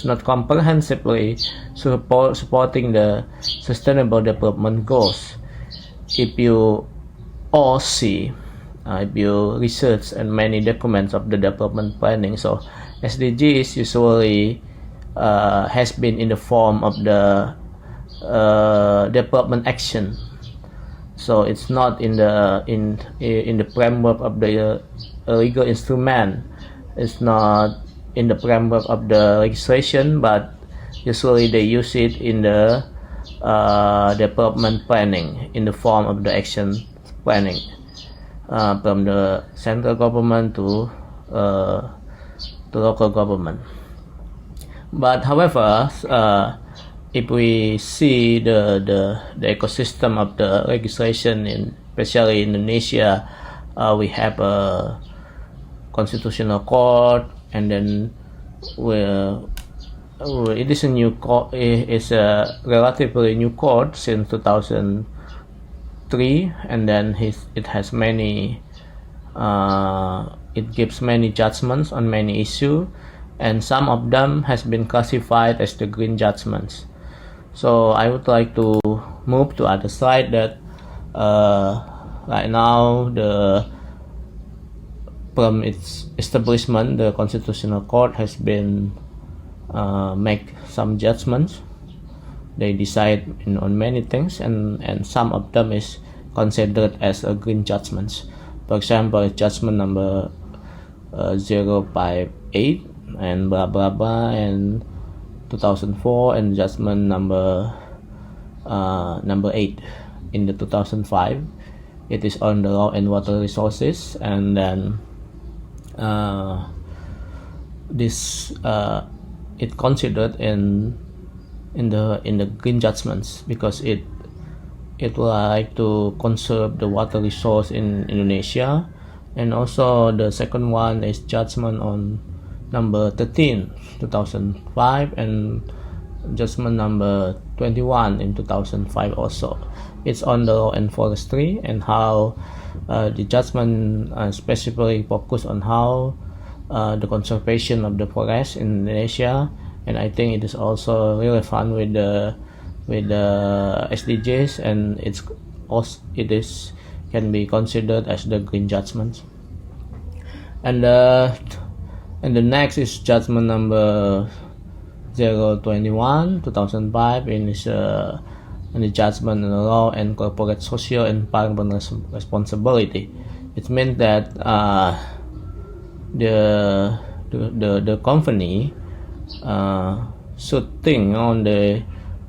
not comprehensively supporting the sustainable development goals. If you all see, if you research and many documents of the development planning, so SDGs usually has been in the form of the development action. So it's not in the framework of the legal instrument. It's not in the framework of the legislation, but usually they use it in the development planning in the form of the action planning from the central government to local government. But however, if we see the ecosystem of the legislation especially in Indonesia, we have a constitutional court, and then it is a new court. It's a relatively new court since 2003, and then it has many. It gives many judgments on many issues, and some of them has been classified as the green judgments. So I would like to move to other slide that right now from its establishment, the Constitutional Court has been make some judgments. They decide on many things, and some of them is considered as a green judgments. For example, judgment number 058 and blah blah blah, and 2004, and judgment number 8 in the 2005. It is on the law and water resources, and then this it considered in the green judgments because it would like to conserve the water resource in Indonesia. And also the second one is judgment on number 13 2005, and judgment number 21 in 2005 also. It's on the law and forestry, and how the judgment specifically focus on how the conservation of the forest in Indonesia, and I think it is also relevant with the SDGs, and it can be considered as the green judgments. And the next is judgment number 021 2005, and is the judgment on the law and corporate social and environmental responsibility. It means that the company should think on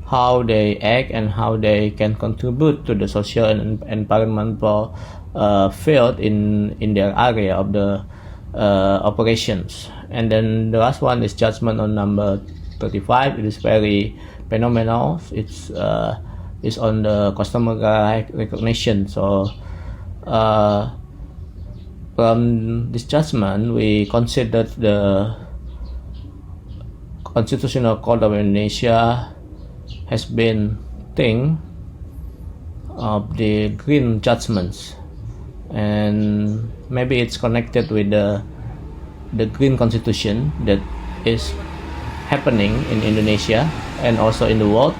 how they act and how they can contribute to the social and environmental field in their area of the operations. And then the last one is judgment on number 35. It is very phenomenal. It's on the customer recognition. So from this judgment, we considered the Constitutional Court of Indonesia has been think of the green judgments, and maybe it's connected with the green constitution that is happening in Indonesia and also in the world,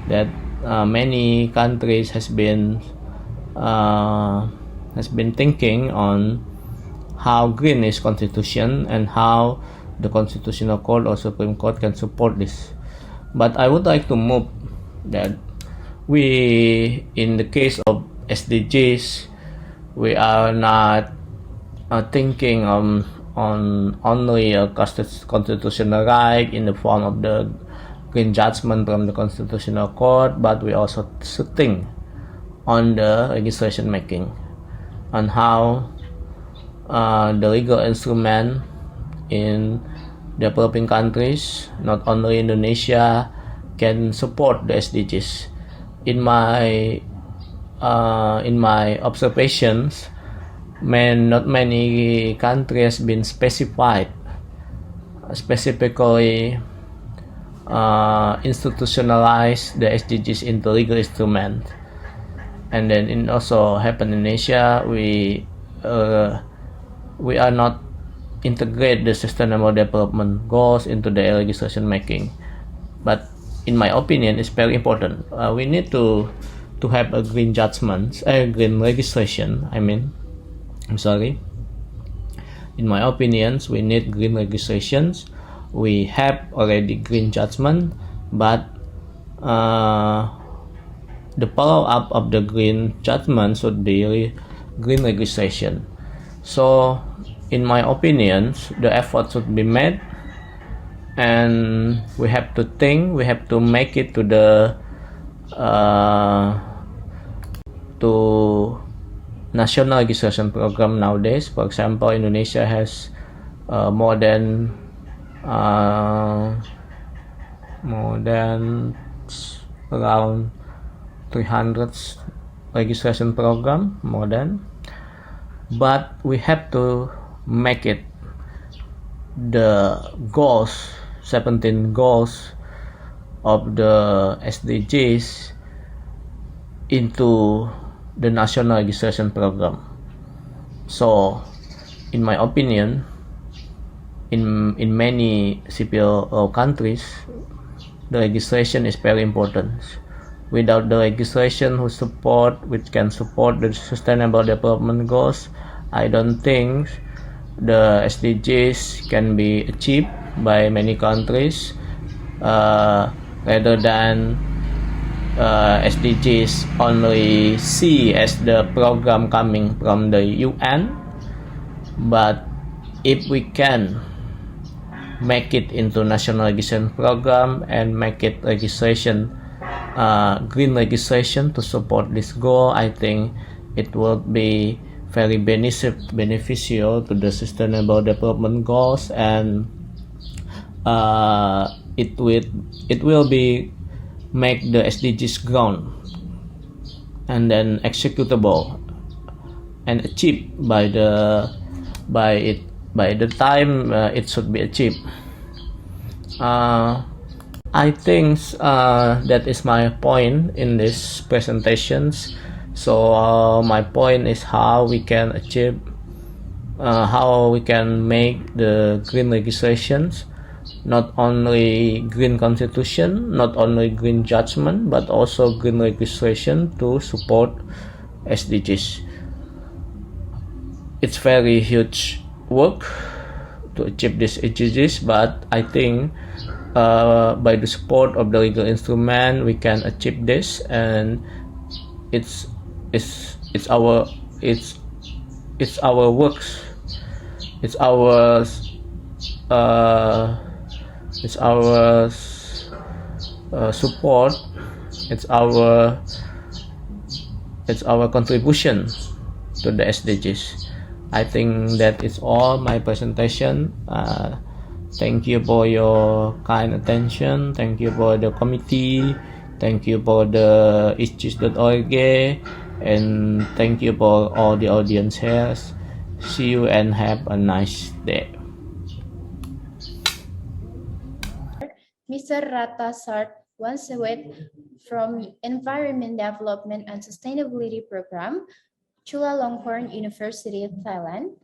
that many countries has been thinking on how green is constitution and how the constitutional court or Supreme Court can support this. But I would like to move that we, in the case of SDGs, we are not thinking on only a constitutional right in the form of the green judgment from the constitutional court, but we also should think on the legislation making, on how the legal instrument in developing countries, not only Indonesia, can support the SDGs. In my observations, not many countries been specifically institutionalize the SDGs into legal instrument. And then it also happened in Asia. We are not integrate the sustainable development goals into the legislation making. But in my opinion, it's very important. We need to have a green judgment, green legislation. I'm sorry. In my opinions, we need green legislations. We have already green judgment, but the follow-up of the green judgment should be green legislation. So, in my opinions, the effort should be made, and we have to think, we have to make it to the to national legislation program nowadays. For example, Indonesia has more than around 300 legislation program, more than. But we have to make it the goals, 17 goals of the SDGs into the national legislation program. So, in my opinion, in many civil countries, the legislation is very important. Without the legislation which can support the sustainable development goals, I don't think the SDGs can be achieved by many countries, rather than SDGs only see as the program coming from the UN. But if we can make it into national legislation program and make it legislation, green legislation to support this goal, I think it will be very beneficial to the sustainable development goals, and it will be make the SDGs ground and then executable and achieved by the time it should be achieved. I think that is my point in this presentations. So my point is how we can achieve, how we can make the green legislations, not only green constitution, not only green judgment, but also green legislation to support SDGs. It's very huge work to achieve these SDGs, but I think by the support of the legal instrument we can achieve this, and it's our works, it's our support, it's our contribution to the SDGs. I think that is all my presentation. Thank you for your kind attention. Thank you for the committee. Thank you for the ISCIS.org, and thank you for all the audience here. See you and have a nice day. Mr. Rata Sart One Sewet from Environment Development and Sustainability Program, Chulalongkorn University, Thailand.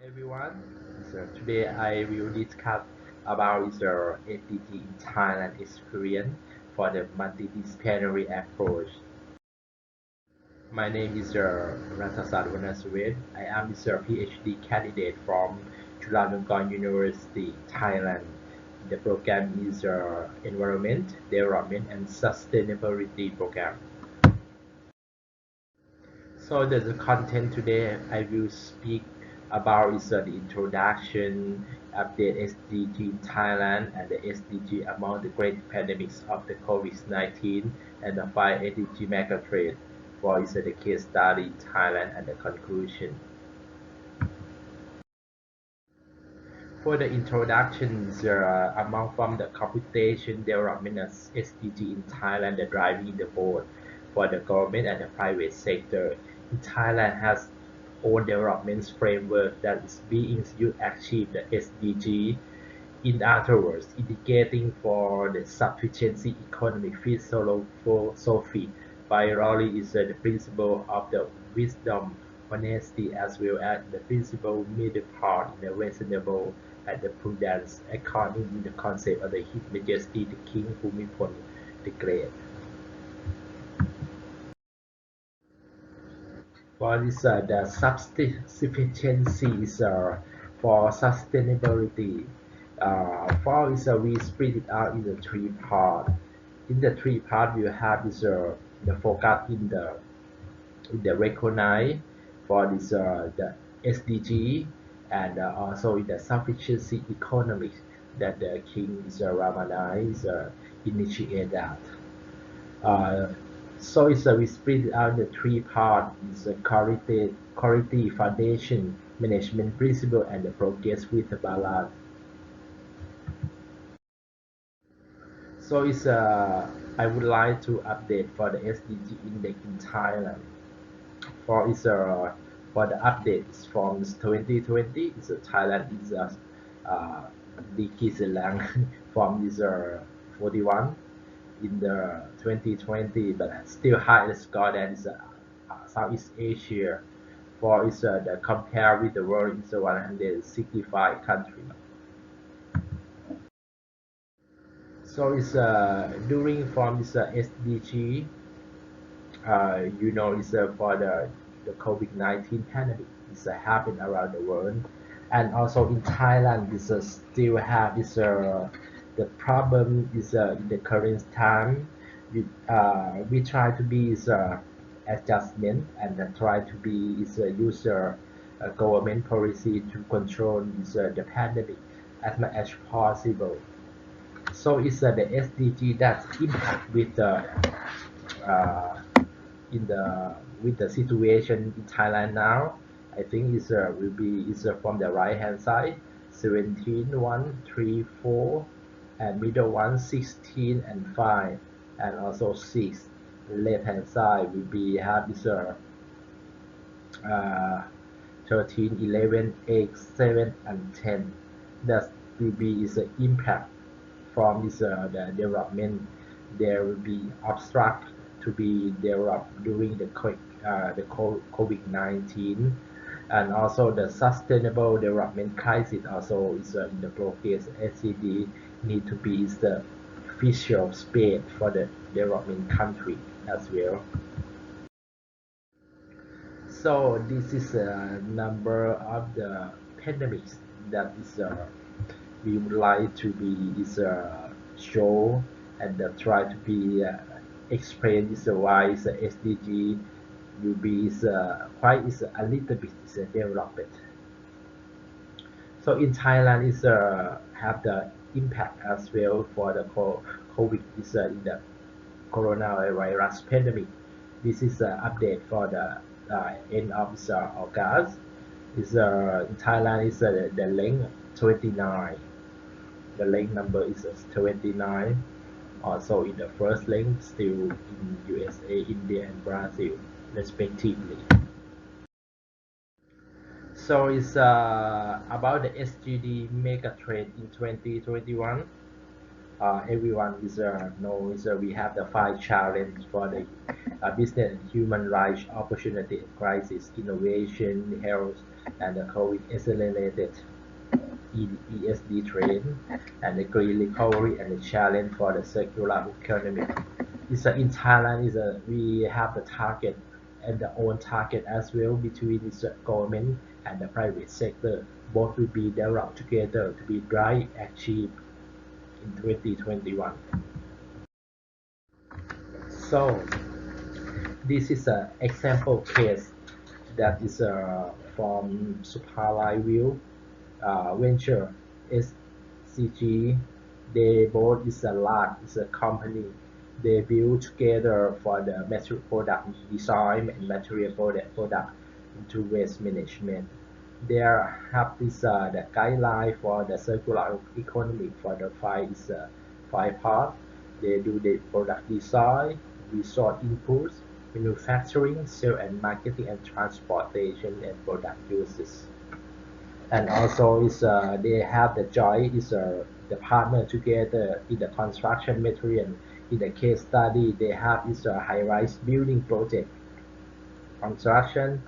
Everyone. So today I will discuss about the SDG in Thailand experience for the multidisciplinary approach. My name is Ratasad Vanaswet. I am the PhD candidate from Chulalongkorn University, Thailand. The program is Environment, Development and Sustainability Program. So the content today I will speak about is the introduction, update SDG in Thailand and the SDG among the great pandemics of the COVID-19 and the 5 SDG megatrend for is the case study in Thailand and the conclusion. For the introduction, among from the computation development as SDG in Thailand, the driving the board for the government and the private sector. In Thailand has own development framework that is being used to achieve the SDG. In other words, indicating for the sufficiency economic philosophy. Priority is the principle of the wisdom, honesty, as well as the principle middle part in the reasonable and the prudence, according to the concept of the His Majesty the King Bhumibol the Great. For this, the sufficiency is for sustainability. For is we split it out in the three parts. In the three parts, you have this the focus in the recognize for this the SDG and also in the sufficiency economic that the King is Ramana is initiate that. So we split out the three parts: is quality foundation, management principle, and the progress with the balance. So I would like to update for the SDG index in Thailand. For the updates from 2020, Thailand is decreased rank from 41 in the 2020, but still higher score than Southeast Asia. For the compare with the world is 165 country. So during from this SDG, for the COVID-19 pandemic is happening around the world, and also in Thailand is still have the problem is in the current time. We try to be adjustment and try to be user government policy to control the pandemic as much as possible. So the SDG that impact with with the situation in Thailand now. I think will be from the right hand side 17, 1, 3, 4, and middle one 16 and 5, and also 6. Left hand side will be have 13, 11, 8, 7, and 10. That will be impact from the development. There will be obstruct to be developed during the COVID-19, and also the sustainable development crisis also is in the progress. SCD need to be the official space for the development country as well. So this is a number of the pandemics that we would like to be show and try to be explain why SDG will be quite a little bit developed. So in Thailand have the impact as well for the COVID in the coronavirus pandemic. This is an update for the end of August. In Thailand is the length 29. The link number is 29. Also in the first link still in USA, India, and Brazil respectively. So it's about the SGD megatrend in 2021. everyone is knows we have the five challenges for the business and human rights opportunity crisis, innovation, health, and the COVID accelerated ESD trend, and the green recovery and the challenge for the circular economy. In Thailand we have the target and the own target as well between the government and the private sector. Both will be developed together to be try achieved in 2021. So this is an example case that is from Superview Venture SCG. They both is a large is a company. They build together for the material product design and material product into waste management. There have this the guideline for the circular economy for the five part. They do the product design, resource inputs, manufacturing, sale and marketing, and transportation and product uses. And also they have the joint the partner together in the construction material. In the case study, they have a high-rise building project construction.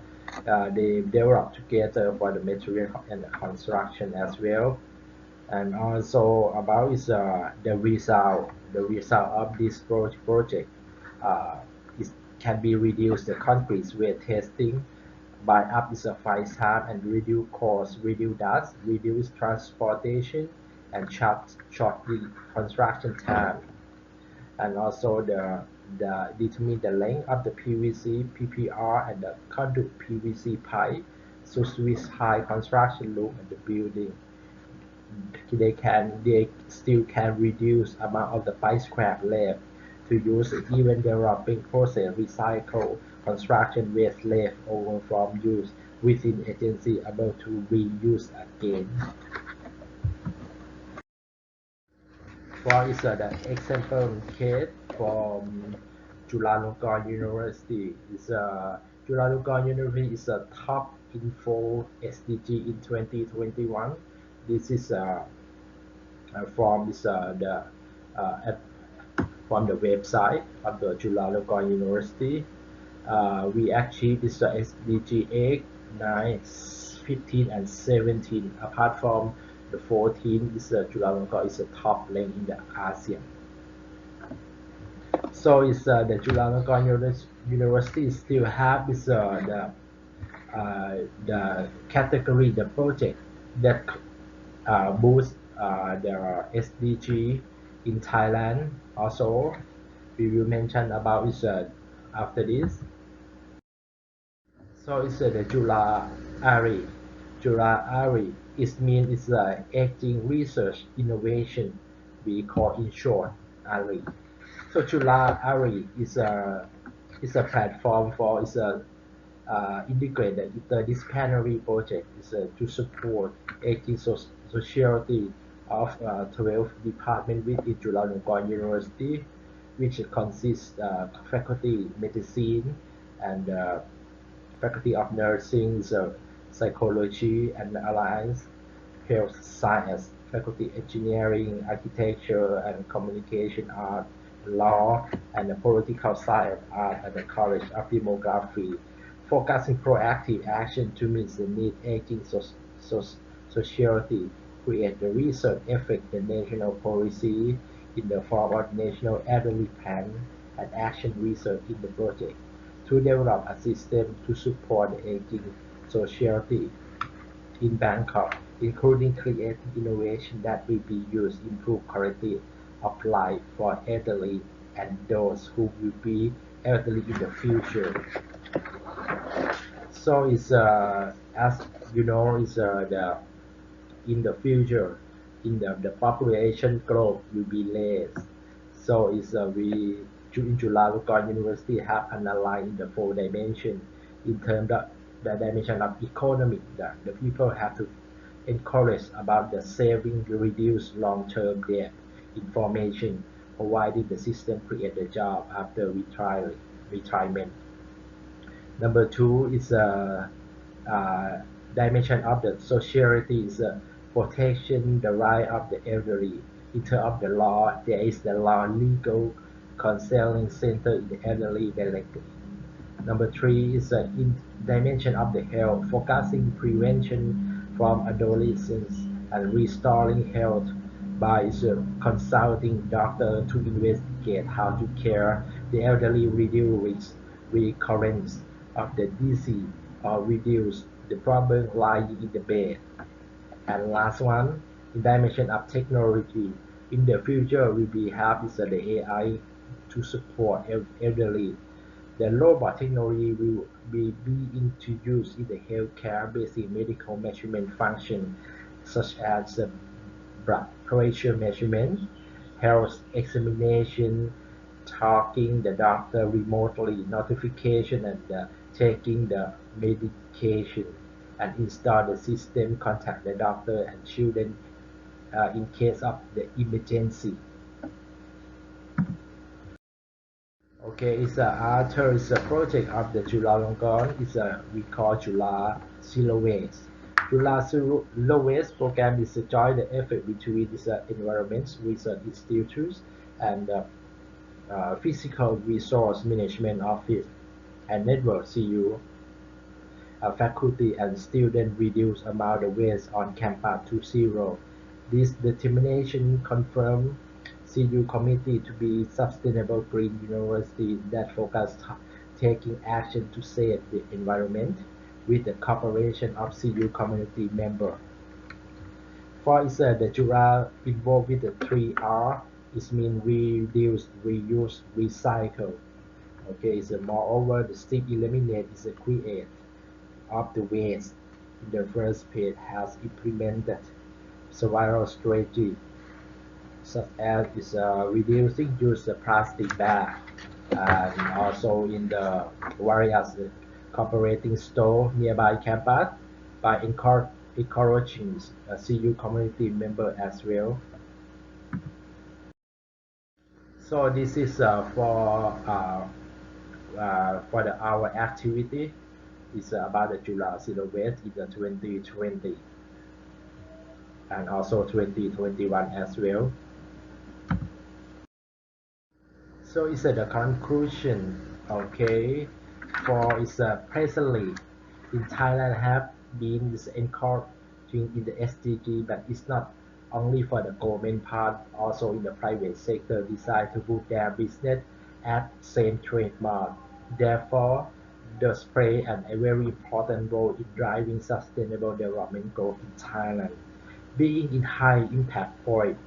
They develop together for the material and the construction as well. And also about the result. The result of this project is can be reduce the concrete weight testing by up is a 5 times and reduce cost, reduce dust, reduce transportation, and short the construction time. And also the determine the length of the PVC, PPR, and the conduit PVC pipe, so with high construction load of the building. They still can reduce amount of the pipe scrap left to use even developing process recycle construction waste left over from use within agency able to be used again. For the example case from Chulalongkorn University. Chulalongkorn University is a top in 4 SDG in 2021. This is from from the website of the Chulalongkorn University. We achieved this SDG 8, 9, 15, and 17. Apart from the 14, Chulalongkorn is a top rank in the ASEAN. So the Chulalongkorn University still have the category, the project that boost the SDG in Thailand. Also, we will mention about after this. So the Jula Ari. Jula Ari means aging research innovation. We call in short ARI. So Jula Ari is a platform for integrated interdisciplinary project to support 18 society of 12 departments within Chulalongkorn University, which consists faculty medicine and faculty of nursing, psychology and alliance, health science, faculty engineering, architecture and communication art, law, and the political science art at the College of Demography, focusing proactive action to meet the need aging society, create the research effect the national policy in the form of national elderly plan and action research in the project to develop a system to support the aging society in Bangkok, including creating innovation that will be used to improve quality of life for elderly and those who will be elderly in the future. So as you know, in the future, the population growth will be less. So we in Chulalongkorn University have analyzed the 4 dimensions in terms of the dimension of economy that the people have to encourage about the saving to reduce long-term debt information, providing the system create a job after retirement. Number 2 is dimension of the society is protection the right of the elderly In terms of the law, there is the law legal counseling center in the elderly directive. Number three is the dimension of the health, focusing prevention from adolescence and restoring health by consulting doctor to investigate how to care the elderly, reduce risk, recurrence of the disease, or reduce the problem lying in the bed. And last one, in dimension of technology, in the future we will have is the AI to support elderly. The robot technology will be introduced in the healthcare basic medical measurement function, such as blood pressure measurement, health examination, talking the doctor remotely, notification, and taking the medication, and install the system, contact the doctor and children in case of the emergency. Okay, it's after it's a project of the Chulalongkorn. We call Chula Zero Waste. Chula Zero Waste program is a joint effort between these environments research institutes and physical resource management office and network CU faculty and students reduce amount of waste on campus to zero. This determination confirms CU committee to be sustainable green university that focus taking action to save the environment with the cooperation of CU community member. For instance, the Jura involved with the 3R is mean reduce, reuse, recycle. Okay, so moreover, the step eliminate is a create of the waste in the first page has implemented several strategies such as is reducing use of plastic bag and also in the various cooperating store nearby campus by encouraging CU community member as well. So this is for our activity. It's about the July Zero Waste in the 2020 and also 2021 as well. So it's the conclusion. Okay, for it's presently in Thailand have been encouraging in the SDG, but it's not only for the government part, also in the private sector decide to put their business at same trademark. Therefore, does play a very important role in driving sustainable development growth in Thailand. Being in high impact point,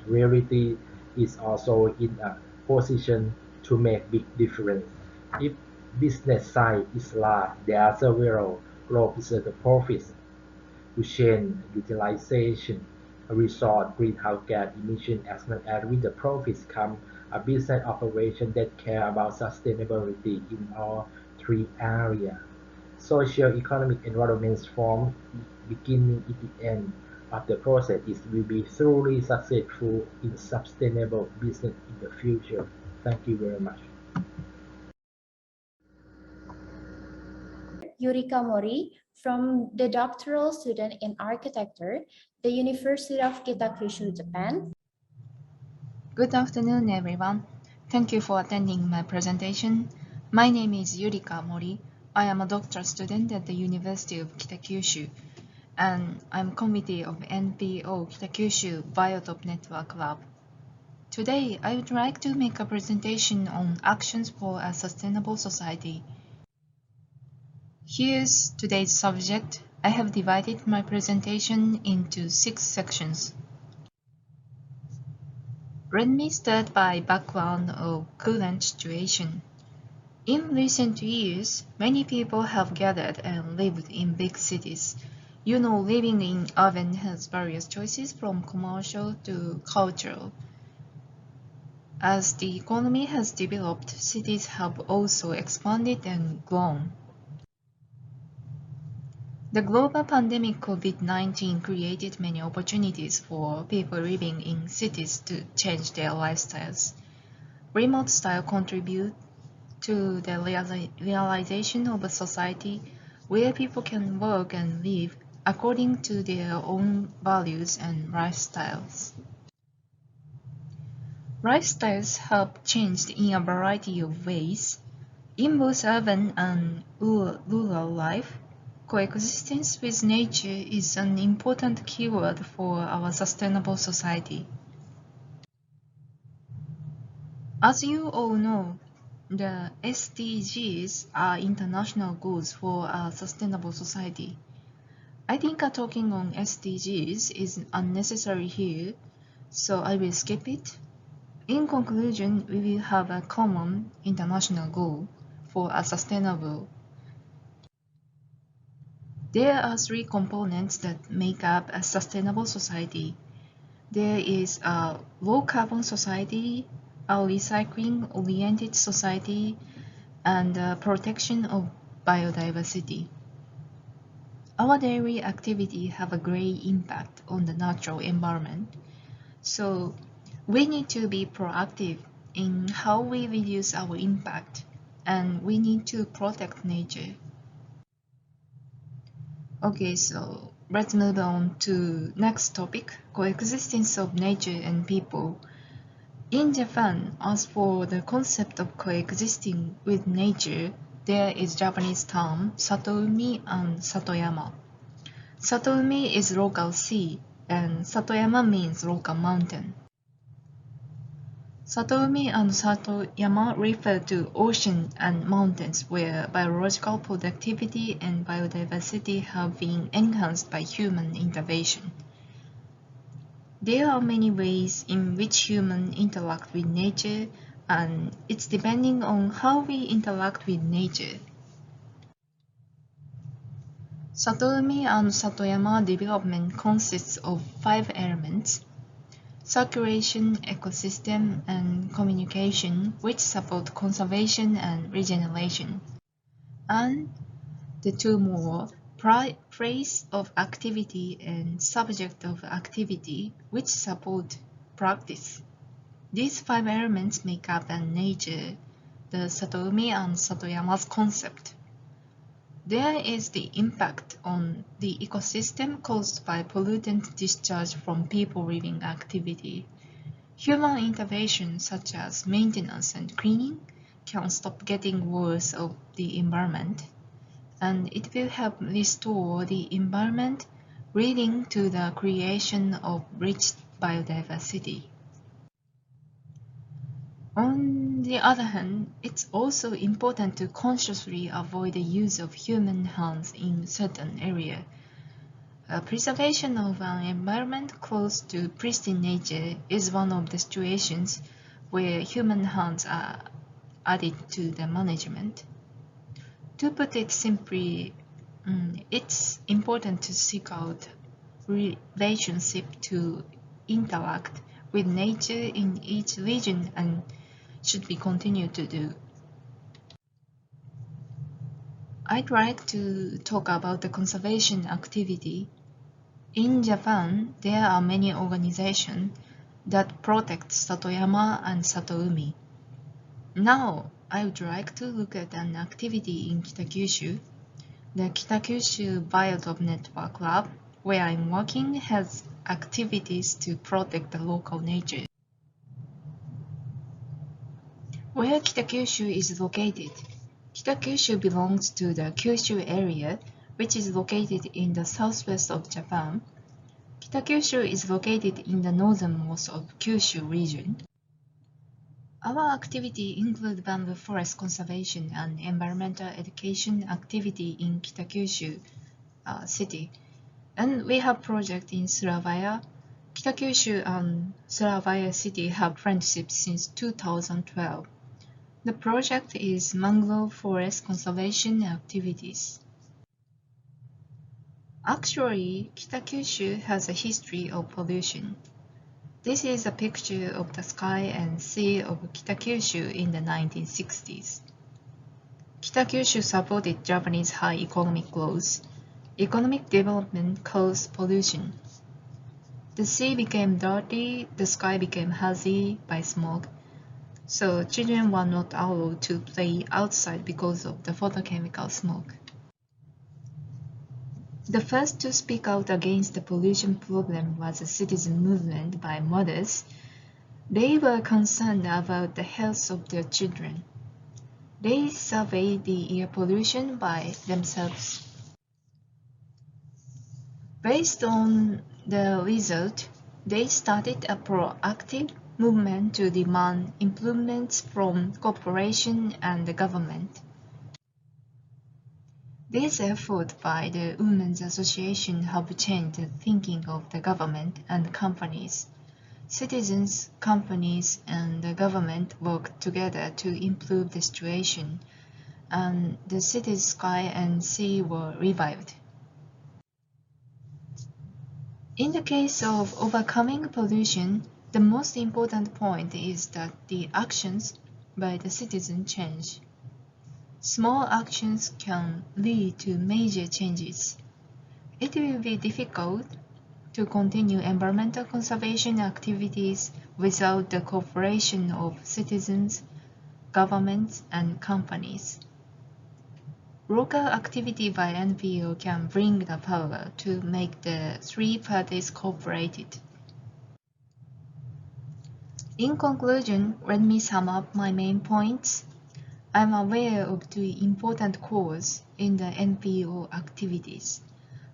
reality is also in a position to make big difference. If business side is large, there are several growth the profits to change utilization, resource greenhouse gas emission as well as with the profits come a business operation that care about sustainability in all three areas. Social, economic, environment from beginning to the end of the process is will be thoroughly successful in sustainable business in the future. Thank you very much. Yurika Mori from the doctoral student in architecture, the University of Kitakyushu, Japan. Good afternoon, everyone. Thank you for attending my presentation. My name is Yurika Mori. I am a doctoral student at the University of Kitakyushu, and I'm committee of NPO Kitakyushu Biotop Network Lab. Today, I would like to make a presentation on actions for a sustainable society. Here's today's subject. I have divided my presentation into 6 sections. Let me start by background of current situation. In recent years, many people have gathered and lived in big cities. You know, living in urban has various choices from commercial to cultural. As the economy has developed, cities have also expanded and grown. The global pandemic COVID-19 created many opportunities for people living in cities to change their lifestyles. Remote style contribute to the realization of a society where people can work and live according to their own values and lifestyles. Lifestyles have changed in a variety of ways. In both urban and rural life, coexistence with nature is an important keyword for our sustainable society. As you all know, the SDGs are international goals for a sustainable society. I think talking on SDGs is unnecessary here, so I will skip it. In conclusion, we will have a common international goal for a sustainable. There are three components that make up a sustainable society. There is a low carbon society, a recycling-oriented society, and the protection of biodiversity. Our daily activity have a great impact on the natural environment, so we need to be proactive in how we reduce our impact, and we need to protect nature. Okay, so let's move on to next topic, coexistence of nature and people. In Japan, as for the concept of coexisting with nature, there is Japanese term Satoumi and Satoyama. Satoumi is local sea, and Satoyama means local mountain. Satoumi and Satoyama refer to ocean and mountains where biological productivity and biodiversity have been enhanced by human intervention. There are many ways in which humans interact with nature, and it's depending on how we interact with nature. Satoumi and Satoyama development consists of 5 elements: circulation, ecosystem, and communication, which support conservation and regeneration, and the 2 more, place of activity and subject of activity, which support practice. These 5 elements make up a nature, the Satoumi and Satoyama's concept. There is the impact on the ecosystem caused by pollutant discharge from people living activity. Human intervention such as maintenance and cleaning can stop getting worse of the environment, and it will help restore the environment, leading to the creation of rich biodiversity. On the other hand, it's also important to consciously avoid the use of human hands in certain areas. Preservation of an environment close to pristine nature is one of the situations where human hands are added to the management. To put it simply, it's important to seek out relationship to interact with nature in each region, and should we continue to do. I'd like to talk about the conservation activity. In Japan, there are many organizations that protect Satoyama and Satoumi. Now, I would like to look at an activity in Kitakyushu. The Kitakyushu Biotope Network Lab, where I'm working, has activities to protect the local nature. Where Kitakyushu is located. Kitakyushu belongs to the Kyushu area, which is located in the southwest of Japan. Kitakyushu is located in the northernmost of Kyushu region. Our activity include bamboo forest conservation and environmental education activity in Kitakyushu city. And we have project in Surabaya. Kitakyushu and Surabaya city have friendship since 2012. The project is mangrove forest conservation activities. Actually, Kitakyushu has a history of pollution. This is a picture of the sky and sea of Kitakyushu in the 1960s. Kitakyushu supported Japanese high economic growth. Economic development caused pollution. The sea became dirty, the sky became hazy by smoke, so children were not allowed to play outside because of the photochemical smoke. The first to speak out against the pollution problem was a citizen movement by mothers. They were concerned about the health of their children. They surveyed the air pollution by themselves. Based on the result, they started a proactive movement to demand improvements from corporation and the government. This effort by the Women's Association have changed the thinking of the government and companies. Citizens, companies, and the government worked together to improve the situation, and the city's sky and sea were revived. In the case of overcoming pollution, the most important point is that the actions by the citizen change. Small actions can lead to major changes. It will be difficult to continue environmental conservation activities without the cooperation of citizens, governments, and companies. Local activity by NPO can bring the power to make the three parties cooperated. In conclusion, let me sum up my main points. I'm aware of two important causes in the NPO activities.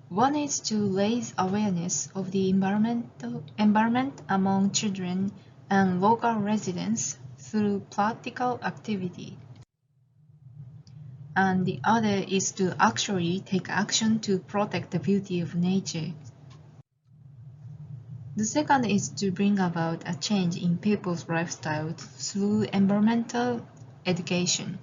One is to raise awareness of the environment among children and local residents through practical activity. And the other is to actually take action to protect the beauty of nature. The second is to bring about a change in people's lifestyle through environmental education.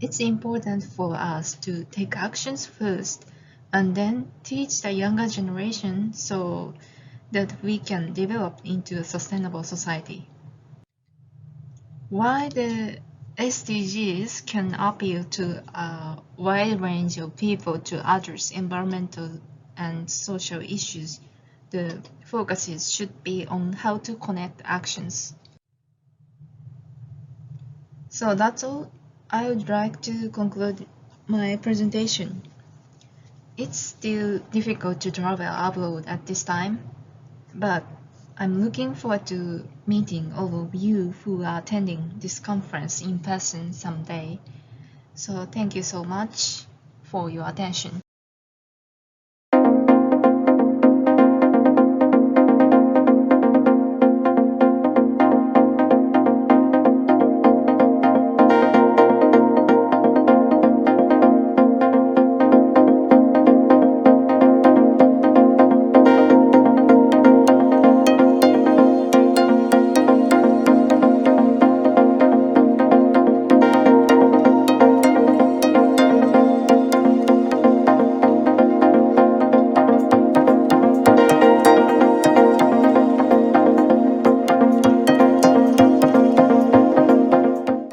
It's important for us to take actions first and then teach the younger generation so that we can develop into a sustainable society. While the SDGs can appeal to a wide range of people to address environmental and social issues, the focuses should be on how to connect actions. So that's all. I would like to conclude my presentation. It's still difficult to travel abroad at this time, but I'm looking forward to meeting all of you who are attending this conference in person someday. So thank you so much for your attention.